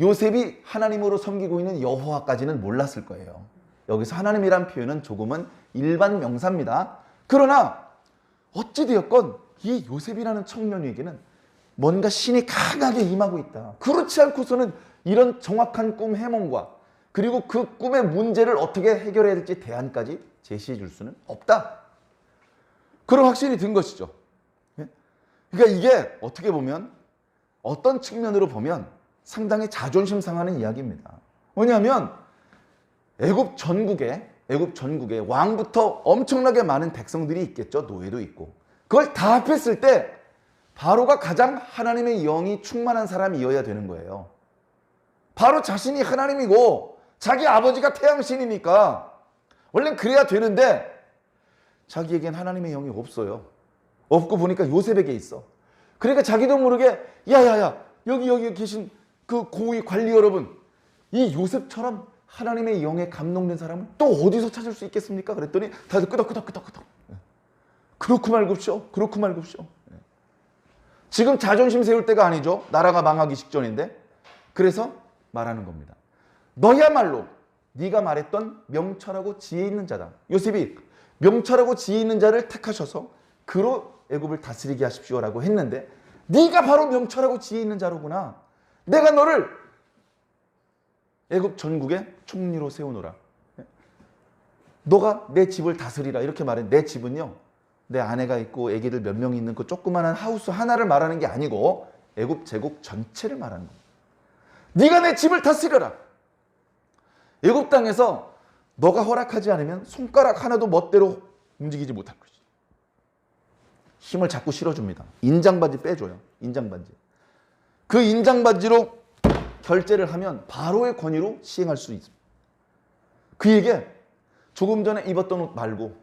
요셉이 하나님으로 섬기고 있는 여호와까지는 몰랐을 거예요. 여기서 하나님이란 표현은 조금은 일반 명사입니다. 그러나 어찌되었건 이 요셉이라는 청년에게는 뭔가 신이 강하게 임하고 있다. 그렇지 않고서는 이런 정확한 꿈 해몽과 그리고 그 꿈의 문제를 어떻게 해결해야 될지 대안까지 제시해 줄 수는 없다. 그런 확신이 든 것이죠. 그러니까 이게 어떻게 보면 어떤 측면으로 보면 상당히 자존심 상하는 이야기입니다. 왜냐하면 애굽 전국에 왕부터 엄청나게 많은 백성들이 있겠죠. 노예도 있고. 그걸 다 합했을 때 바로가 가장 하나님의 영이 충만한 사람이어야 되는 거예요. 바로 자신이 하나님이고 자기 아버지가 태양신이니까 원래 그래야 되는데 자기에겐 하나님의 영이 없어요. 없고 보니까 요셉에게 있어. 그러니까 자기도 모르게 야야야 여기 계신 그 고위 관리 여러분, 이 요셉처럼 하나님의 영에 감동된 사람은 또 어디서 찾을 수 있겠습니까? 그랬더니 다들 끄덕끄덕. 그렇고 말고쇼. 지금 자존심 세울 때가 아니죠. 나라가 망하기 직전인데. 그래서 말하는 겁니다. 너야말로 네가 말했던 명철하고 지혜 있는 자다. 요셉이 명철하고 지혜 있는 자를 택하셔서 그로 애굽을 다스리게 하십시오라고 했는데 네가 바로 명철하고 지혜 있는 자로구나. 내가 너를 애굽 전국의 총리로 세우노라. 너가 내 집을 다스리라 이렇게 말해. 내 집은요, 내 아내가 있고 애기들 몇 명 있는 그 조그마한 하우스 하나를 말하는 게 아니고 애굽 제국 전체를 말하는 거야. 네가 내 집을 다스려라. 애굽 땅에서 너가 허락하지 않으면 손가락 하나도 멋대로 움직이지 못할 것이지. 힘을 자꾸 실어줍니다. 인장반지 빼줘요. 인장반지. 그 인장반지로 결제를 하면 바로의 권위로 시행할 수 있습니다. 그에게 조금 전에 입었던 옷 말고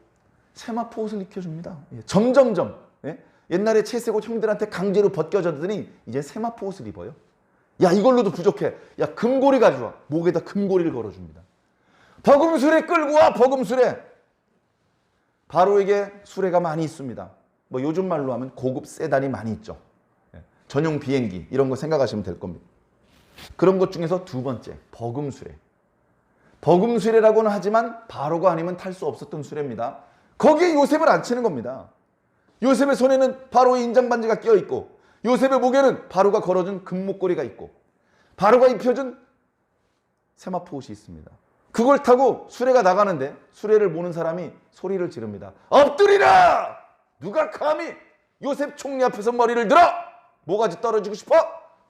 세마포 옷을 입혀줍니다. 점점점. 옛날에 채색옷 형들한테 강제로 벗겨졌더니 이제 세마포 옷을 입어요. 야, 이걸로도 부족해. 야, 금고리 가져와. 목에다 금고리를 걸어줍니다. 버금수레 끌고 와. 버금수레. 바로에게 수레가 많이 있습니다. 뭐 요즘 말로 하면 고급 세단이 많이 있죠. 전용 비행기 이런 거 생각하시면 될 겁니다. 그런 것 중에서 두 번째, 버금수레. 버금수레라고는 하지만 바로가 아니면 탈 수 없었던 수레입니다. 거기에 요셉을 앉히는 겁니다. 요셉의 손에는 바로의 인장반지가 끼어있고 요셉의 목에는 바로가 걸어준 금목걸이가 있고 바로가 입혀준 세마포 옷이 있습니다. 그걸 타고 수레가 나가는데 수레를 모는 사람이 소리를 지릅니다. 엎드리라! 누가 감히 요셉 총리 앞에서 머리를 들어! 뭐가지 떨어지고 싶어?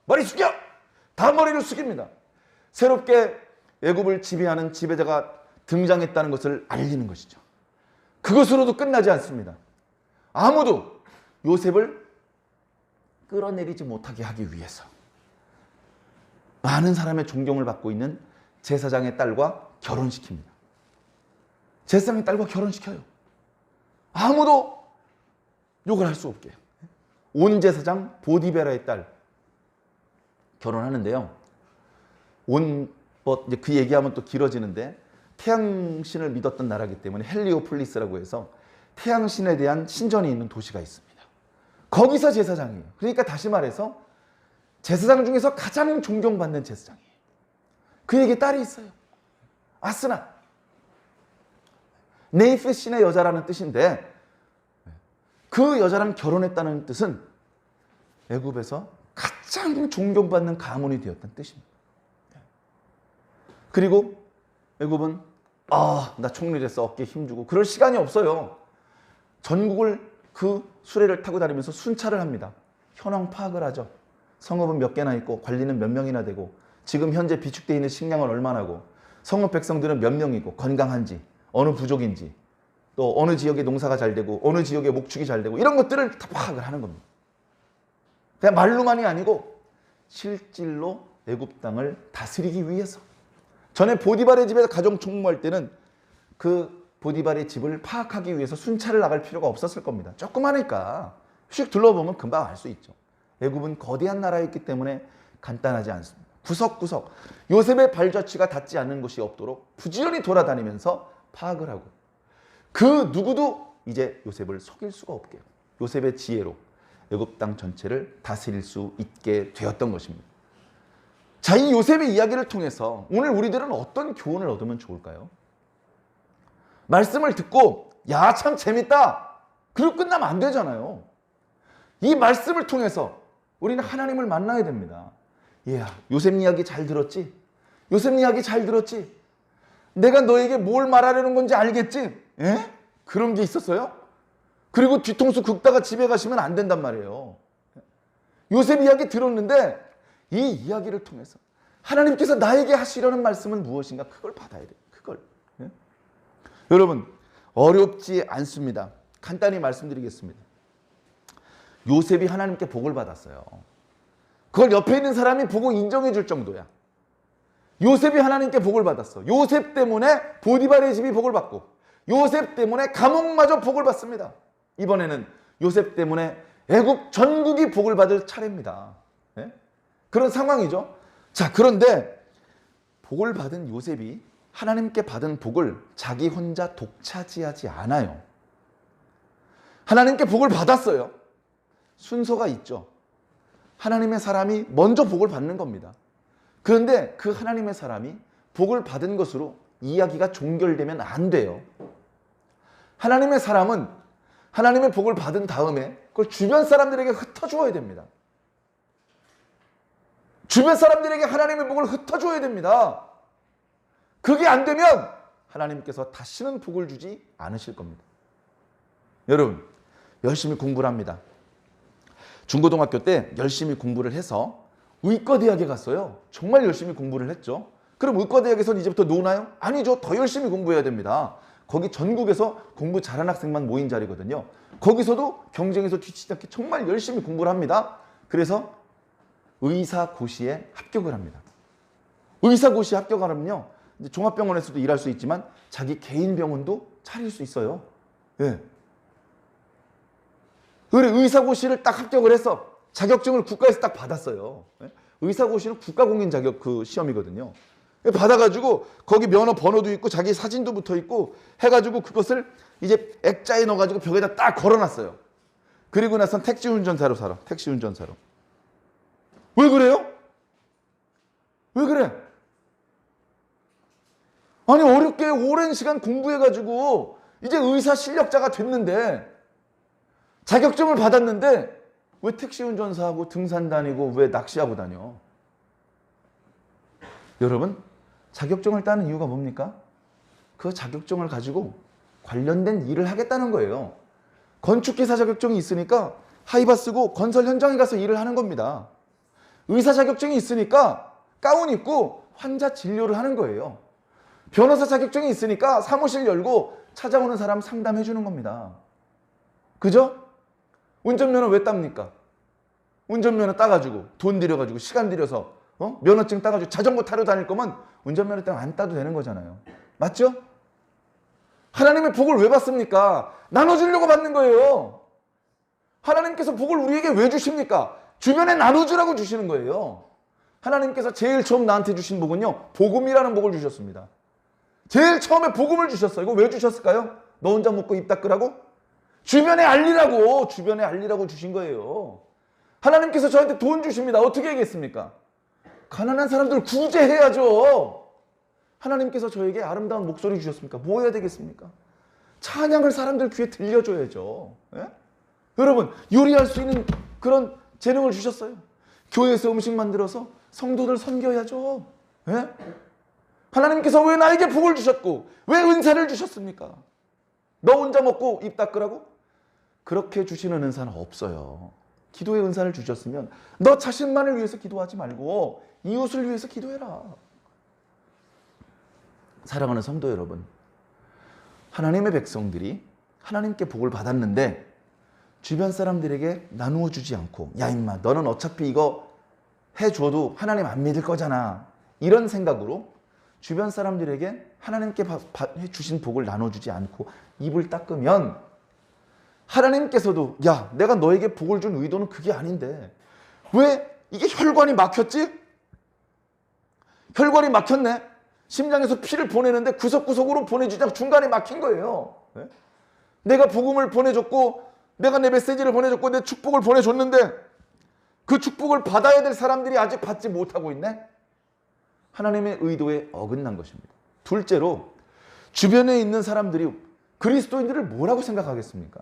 머리 숙여! 다 머리를 숙입니다. 새롭게 애굽을 지배하는 지배자가 등장했다는 것을 알리는 것이죠. 그것으로도 끝나지 않습니다. 아무도 요셉을 끌어내리지 못하게 하기 위해서 많은 사람의 존경을 받고 있는 제사장의 딸과 결혼시킵니다. 제사장의 딸과 결혼시켜요. 아무도 욕을 할 수 없게. 온 제사장 보디베라의 딸 결혼하는데요. 이제 그 얘기하면 또 길어지는데 태양신을 믿었던 나라이기 때문에 헬리오폴리스라고 해서 태양신에 대한 신전이 있는 도시가 있습니다. 거기서 제사장이에요. 그러니까 다시 말해서 제사장 중에서 가장 존경받는 제사장이에요. 그에게 딸이 있어요. 아스나. 네이프 신의 여자라는 뜻인데 그 여자랑 결혼했다는 뜻은 애굽에서 가장 존경받는 가문이 되었다는 뜻입니다. 그리고 애굽은 나 총리 됐어 어깨에 힘주고 그럴 시간이 없어요. 전국을 그 수레를 타고 다니면서 순찰을 합니다. 현황 파악을 하죠. 성읍은 몇 개나 있고 관리는 몇 명이나 되고 지금 현재 비축되어 있는 식량은 얼마나고 성읍 백성들은 몇 명이고 건강한지 어느 부족인지 또 어느 지역에 농사가 잘 되고 어느 지역에 목축이 잘 되고 이런 것들을 다 파악을 하는 겁니다. 그냥 말로만이 아니고 실질로 애굽 땅을 다스리기 위해서. 전에 보디발의 집에서 가정 총무할 때는 그 보디발의 집을 파악하기 위해서 순찰을 나갈 필요가 없었을 겁니다. 조그마하니까 휙 둘러보면 금방 알 수 있죠. 애굽은 거대한 나라였기 때문에 간단하지 않습니다. 구석구석 요셉의 발자취가 닿지 않는 곳이 없도록 부지런히 돌아다니면서 파악을 하고 그 누구도 이제 요셉을 속일 수가 없게 요셉의 지혜로 애굽 땅 전체를 다스릴 수 있게 되었던 것입니다. 자, 이 요셉의 이야기를 통해서 오늘 우리들은 어떤 교훈을 얻으면 좋을까요? 말씀을 듣고 야, 참 재밌다, 그리고 끝나면 안 되잖아요. 이 말씀을 통해서 우리는 하나님을 만나야 됩니다. 야, 요셉 이야기 잘 들었지? 요셉 이야기 잘 들었지? 내가 너에게 뭘 말하려는 건지 알겠지? 에? 그런 게 있었어요? 그리고 뒤통수 긁다가 집에 가시면 안 된단 말이에요. 요셉 이야기 들었는데 이 이야기를 통해서 하나님께서 나에게 하시려는 말씀은 무엇인가? 그걸 받아야 돼요. 그걸. 예? 여러분, 어렵지 않습니다. 간단히 말씀드리겠습니다. 요셉이 하나님께 복을 받았어요. 그걸 옆에 있는 사람이 보고 인정해 줄 정도야. 요셉이 하나님께 복을 받았어. 요셉 때문에 보디발의 집이 복을 받고, 요셉 때문에 감옥마저 복을 받습니다. 이번에는 요셉 때문에 애국 전국이 복을 받을 차례입니다. 네? 그런 상황이죠. 자, 그런데 복을 받은 요셉이 하나님께 받은 복을 자기 혼자 독차지하지 않아요. 하나님께 복을 받았어요. 순서가 있죠. 하나님의 사람이 먼저 복을 받는 겁니다. 그런데 그 하나님의 사람이 복을 받은 것으로 이야기가 종결되면 안 돼요. 하나님의 사람은 하나님의 복을 받은 다음에 그걸 주변 사람들에게 흩어주어야 됩니다. 주변 사람들에게 하나님의 복을 흩어줘야 됩니다. 그게 안 되면 하나님께서 다시는 복을 주지 않으실 겁니다. 여러분, 열심히 공부를 합니다. 중고등학교 때 열심히 공부를 해서 의과대학에 갔어요. 정말 열심히 공부를 했죠. 그럼 의과대학에서는 이제부터 노나요? 아니죠. 더 열심히 공부해야 됩니다. 거기 전국에서 공부 잘하는 학생만 모인 자리거든요. 거기서도 경쟁에서 뒤치지 않게 정말 열심히 공부를 합니다. 그래서 의사고시에 합격을 합니다. 의사고시에 합격하면요, 종합병원에서도 일할 수 있지만 자기 개인 병원도 차릴 수 있어요. 예. 그래, 의사고시를 딱 합격을 해서 자격증을 국가에서 딱 받았어요. 예? 의사고시는 국가공인 자격 그 시험이거든요. 받아가지고 거기 면허 번호도 있고 자기 사진도 붙어 있고 해가지고 그것을 이제 액자에 넣어가지고 벽에다 딱 걸어놨어요. 그리고 나선 택시 운전사로 살아. 택시 운전사로. 왜 그래요? 왜 그래? 아니, 어렵게 오랜 시간 공부해가지고 이제 의사 실력자가 됐는데, 자격증을 받았는데 왜 택시 운전사하고 등산 다니고 왜 낚시하고 다녀? 여러분, 자격증을 따는 이유가 뭡니까? 그 자격증을 가지고 관련된 일을 하겠다는 거예요. 건축기사 자격증이 있으니까 하이바 쓰고 건설 현장에 가서 일을 하는 겁니다. 의사 자격증이 있으니까 가운 입고 환자 진료를 하는 거예요. 변호사 자격증이 있으니까 사무실 열고 찾아오는 사람 상담해 주는 겁니다. 그죠? 운전면허 왜 땁니까? 운전면허 따가지고 돈 들여가지고 시간 들여서 면허증 따가지고 자전거 타러 다닐 거면 운전면허 때문에 안 따도 되는 거잖아요. 맞죠? 하나님의 복을 왜 받습니까? 나눠주려고 받는 거예요. 하나님께서 복을 우리에게 왜 주십니까? 주변에 나눠주라고 주시는 거예요. 하나님께서 제일 처음 나한테 주신 복은요, 복음이라는 복을 주셨습니다. 제일 처음에 복음을 주셨어요. 이거 왜 주셨을까요? 너 혼자 먹고 입 닦으라고? 주변에 알리라고, 주변에 알리라고 주신 거예요. 하나님께서 저한테 돈 주십니다. 어떻게 하겠습니까? 가난한 사람들 구제해야죠. 하나님께서 저에게 아름다운 목소리 주셨습니까? 뭐 해야 되겠습니까? 찬양을 사람들 귀에 들려줘야죠. 예? 여러분, 요리할 수 있는 그런 재능을 주셨어요. 교회에서 음식 만들어서 성도들 섬겨야죠. 예? 하나님께서 왜 나에게 복을 주셨고 왜 은사를 주셨습니까? 너 혼자 먹고 입 닦으라고? 그렇게 주시는 은사는 없어요. 기도의 은사를 주셨으면 너 자신만을 위해서 기도하지 말고 이웃을 위해서 기도해라. 사랑하는 성도 여러분, 하나님의 백성들이 하나님께 복을 받았는데 주변 사람들에게 나누어 주지 않고, 야 임마 너는 어차피 이거 해줘도 하나님 안 믿을 거잖아, 이런 생각으로 주변 사람들에게 하나님께 주신 복을 나눠주지 않고 입을 닦으면 하나님께서도 야 내가 너에게 복을 준 의도는 그게 아닌데 왜 이게 혈관이 막혔지? 혈관이 막혔네. 심장에서 피를 보내는데 구석구석으로 보내주자 중간에 막힌 거예요. 네? 내가 복음을 보내줬고 내가 내 메시지를 보내줬고 내 축복을 보내줬는데 그 축복을 받아야 될 사람들이 아직 받지 못하고 있네. 하나님의 의도에 어긋난 것입니다. 둘째로 주변에 있는 사람들이 그리스도인들을 뭐라고 생각하겠습니까?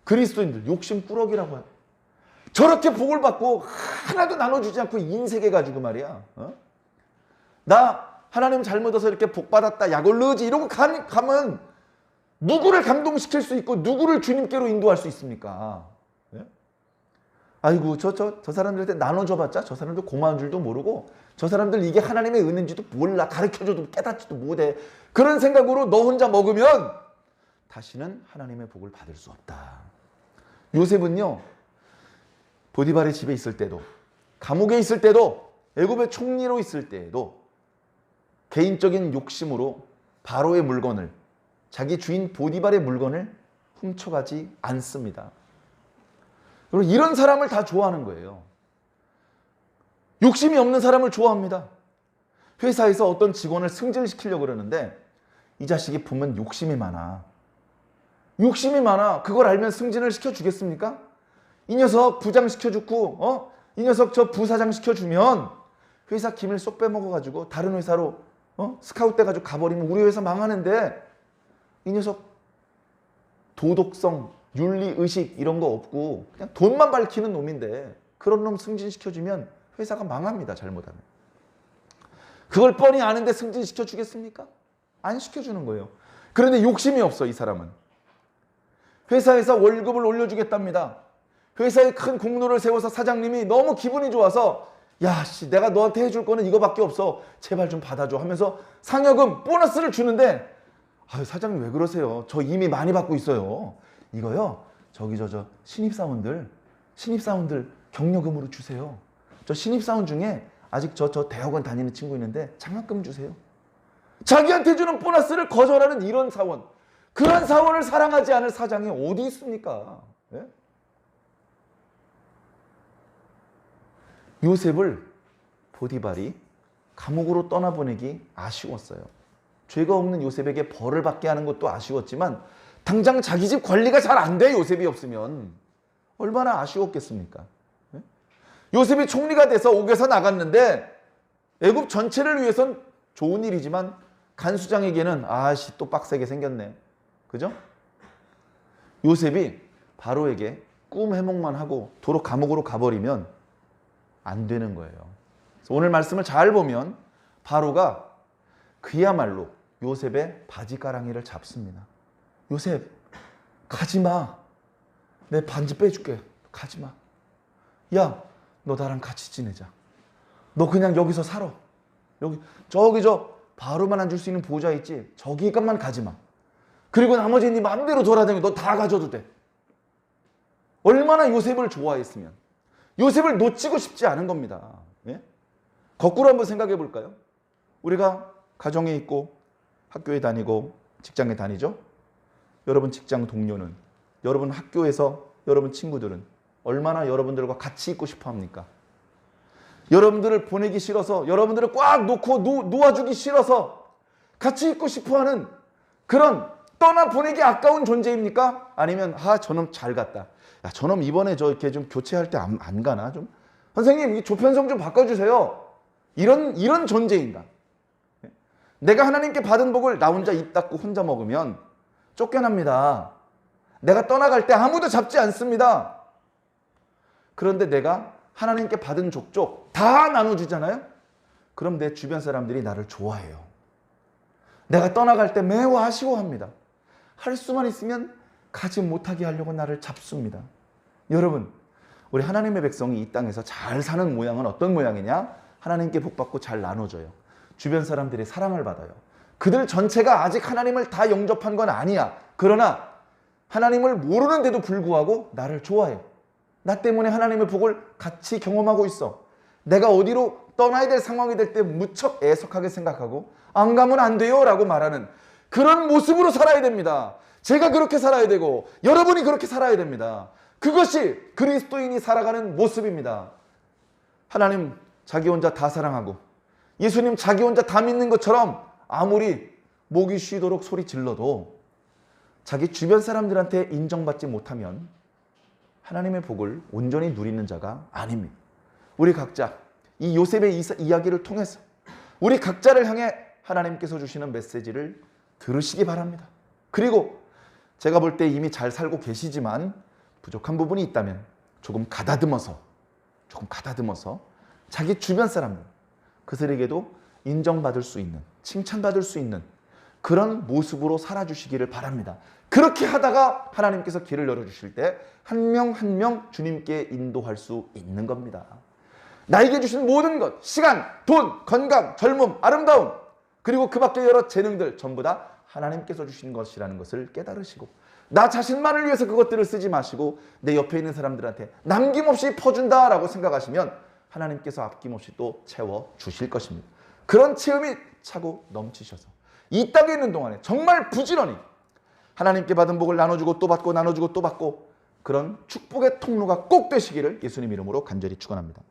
그리스도인들 욕심꾸러기라고 해요. 저렇게 복을 받고 하나도 나눠주지 않고 인색해가지고 말이야. 나 하나님 잘못 얻어서 이렇게 복 받았다, 약 올르지 이러고 가면 누구를 감동시킬 수 있고 누구를 주님께로 인도할 수 있습니까? 예? 아이고 저 사람들한테 나눠줘봤자 저 사람들 고마운 줄도 모르고 저 사람들 이게 하나님의 은혜인지도 몰라, 가르쳐줘도 깨닫지도 못해. 그런 생각으로 너 혼자 먹으면 다시는 하나님의 복을 받을 수 없다. 요셉은요, 보디발의 집에 있을 때도, 감옥에 있을 때도, 애굽의 총리로 있을 때에도 개인적인 욕심으로 바로의 물건을, 자기 주인 보디발의 물건을 훔쳐가지 않습니다. 그리고 이런 사람을 다 좋아하는 거예요. 욕심이 없는 사람을 좋아합니다. 회사에서 어떤 직원을 승진시키려고 그러는데 이 자식이 보면 욕심이 많아. 욕심이 많아. 그걸 알면 승진을 시켜주겠습니까? 이 녀석 부장 시켜주고 이 녀석 저 부사장 시켜주면 회사 기밀 쏙 빼먹어가지고 다른 회사로 스카웃 돼가지고 가버리면 우리 회사 망하는데 이 녀석 도덕성, 윤리의식 이런 거 없고 그냥 돈만 밝히는 놈인데 그런 놈 승진시켜주면 회사가 망합니다. 잘못하면. 그걸 뻔히 아는데 승진시켜주겠습니까? 안 시켜주는 거예요. 그런데 욕심이 없어 이 사람은. 회사에서 월급을 올려주겠답니다. 회사에 큰 공로를 세워서 사장님이 너무 기분이 좋아서 야, 씨, 내가 너한테 해줄 거는 이거밖에 없어. 제발 좀 받아줘 하면서 상여금, 보너스를 주는데 아유, 사장님 왜 그러세요? 저 이미 많이 받고 있어요. 이거요, 저기 저 신입사원들 격려금으로 주세요. 저 신입사원 중에 아직 저 대학원 다니는 친구 있는데 장학금 주세요. 자기한테 주는 보너스를 거절하는 이런 사원. 그런 사원을 사랑하지 않을 사장이 어디 있습니까? 예? 요셉을 보디발이 감옥으로 떠나보내기 아쉬웠어요. 죄가 없는 요셉에게 벌을 받게 하는 것도 아쉬웠지만 당장 자기 집 관리가 잘 안 돼. 요셉이 없으면 얼마나 아쉬웠겠습니까? 예? 요셉이 총리가 돼서 옥에서 나갔는데 애굽 전체를 위해선 좋은 일이지만 간수장에게는 아씨 또 빡세게 생겼네. 그죠? 요셉이 바로에게 꿈 해몽만 하고 도로 감옥으로 가버리면 안 되는 거예요. 그래서 오늘 말씀을 잘 보면 바로가 그야말로 요셉의 바지가랑이를 잡습니다. 요셉, 가지마. 내 반지 빼줄게. 가지마. 야, 너 나랑 같이 지내자. 너 그냥 여기서 살아. 저기 바로만 앉을 수 있는 보좌 있지? 저기까만 가지마. 그리고 나머지 네 마음대로 돌아다니고 너 다 가져도 돼. 얼마나 요셉을 좋아했으면. 요셉을 놓치고 싶지 않은 겁니다. 예? 거꾸로 한번 생각해 볼까요? 우리가 가정에 있고 학교에 다니고 직장에 다니죠? 여러분 직장 동료는, 여러분 학교에서 여러분 친구들은 얼마나 여러분들과 같이 있고 싶어 합니까? 여러분들을 보내기 싫어서, 여러분들을 꽉 놓고 놓아주기 싫어서 같이 있고 싶어 하는 그런 떠나보내기 아까운 존재입니까? 아니면 저놈 잘 갔다. 야, 저놈 이번에 이렇게 좀 교체할 때 안 가나? 좀 선생님 이 조편성 좀 바꿔주세요. 이런 존재인가? 내가 하나님께 받은 복을 나 혼자 입 닫고 혼자 먹으면 쫓겨납니다. 내가 떠나갈 때 아무도 잡지 않습니다. 그런데 내가 하나님께 받은 족족 다 나눠주잖아요? 그럼 내 주변 사람들이 나를 좋아해요. 내가 떠나갈 때 매우 아쉬워합니다. 할 수만 있으면 가지 못하게 하려고 나를 잡습니다. 여러분, 우리 하나님의 백성이 이 땅에서 잘 사는 모양은 어떤 모양이냐? 하나님께 복받고 잘 나눠줘요. 주변 사람들의 사랑을 받아요. 그들 전체가 아직 하나님을 다 영접한 건 아니야. 그러나 하나님을 모르는데도 불구하고 나를 좋아해. 나 때문에 하나님의 복을 같이 경험하고 있어. 내가 어디로 떠나야 될 상황이 될 때 무척 애석하게 생각하고 안 가면 안 돼요 라고 말하는 그런 모습으로 살아야 됩니다. 제가 그렇게 살아야 되고 여러분이 그렇게 살아야 됩니다. 그것이 그리스도인이 살아가는 모습입니다. 하나님 자기 혼자 다 사랑하고 예수님 자기 혼자 다 믿는 것처럼 아무리 목이 쉬도록 소리 질러도 자기 주변 사람들한테 인정받지 못하면 하나님의 복을 온전히 누리는 자가 아닙니다. 우리 각자 이 요셉의 이야기를 통해서 우리 각자를 향해 하나님께서 주시는 메시지를 들으시기 바랍니다. 그리고 제가 볼 때 이미 잘 살고 계시지만 부족한 부분이 있다면 조금 가다듬어서 자기 주변 사람들, 그들에게도 인정받을 수 있는, 칭찬받을 수 있는 그런 모습으로 살아주시기를 바랍니다. 그렇게 하다가 하나님께서 길을 열어주실 때 한 명 한 명 주님께 인도할 수 있는 겁니다. 나에게 주신 모든 것, 시간, 돈, 건강, 젊음, 아름다움, 그리고 그 밖에 여러 재능들 전부 다 하나님께서 주신 것이라는 것을 깨달으시고, 나 자신만을 위해서 그것들을 쓰지 마시고 내 옆에 있는 사람들한테 남김없이 퍼준다라고 생각하시면 하나님께서 아낌없이 또 채워주실 것입니다. 그런 체험이 차고 넘치셔서 이 땅에 있는 동안에 정말 부지런히 하나님께 받은 복을 나눠주고 또 받고 나눠주고 또 받고, 그런 축복의 통로가 꼭 되시기를 예수님 이름으로 간절히 축원합니다.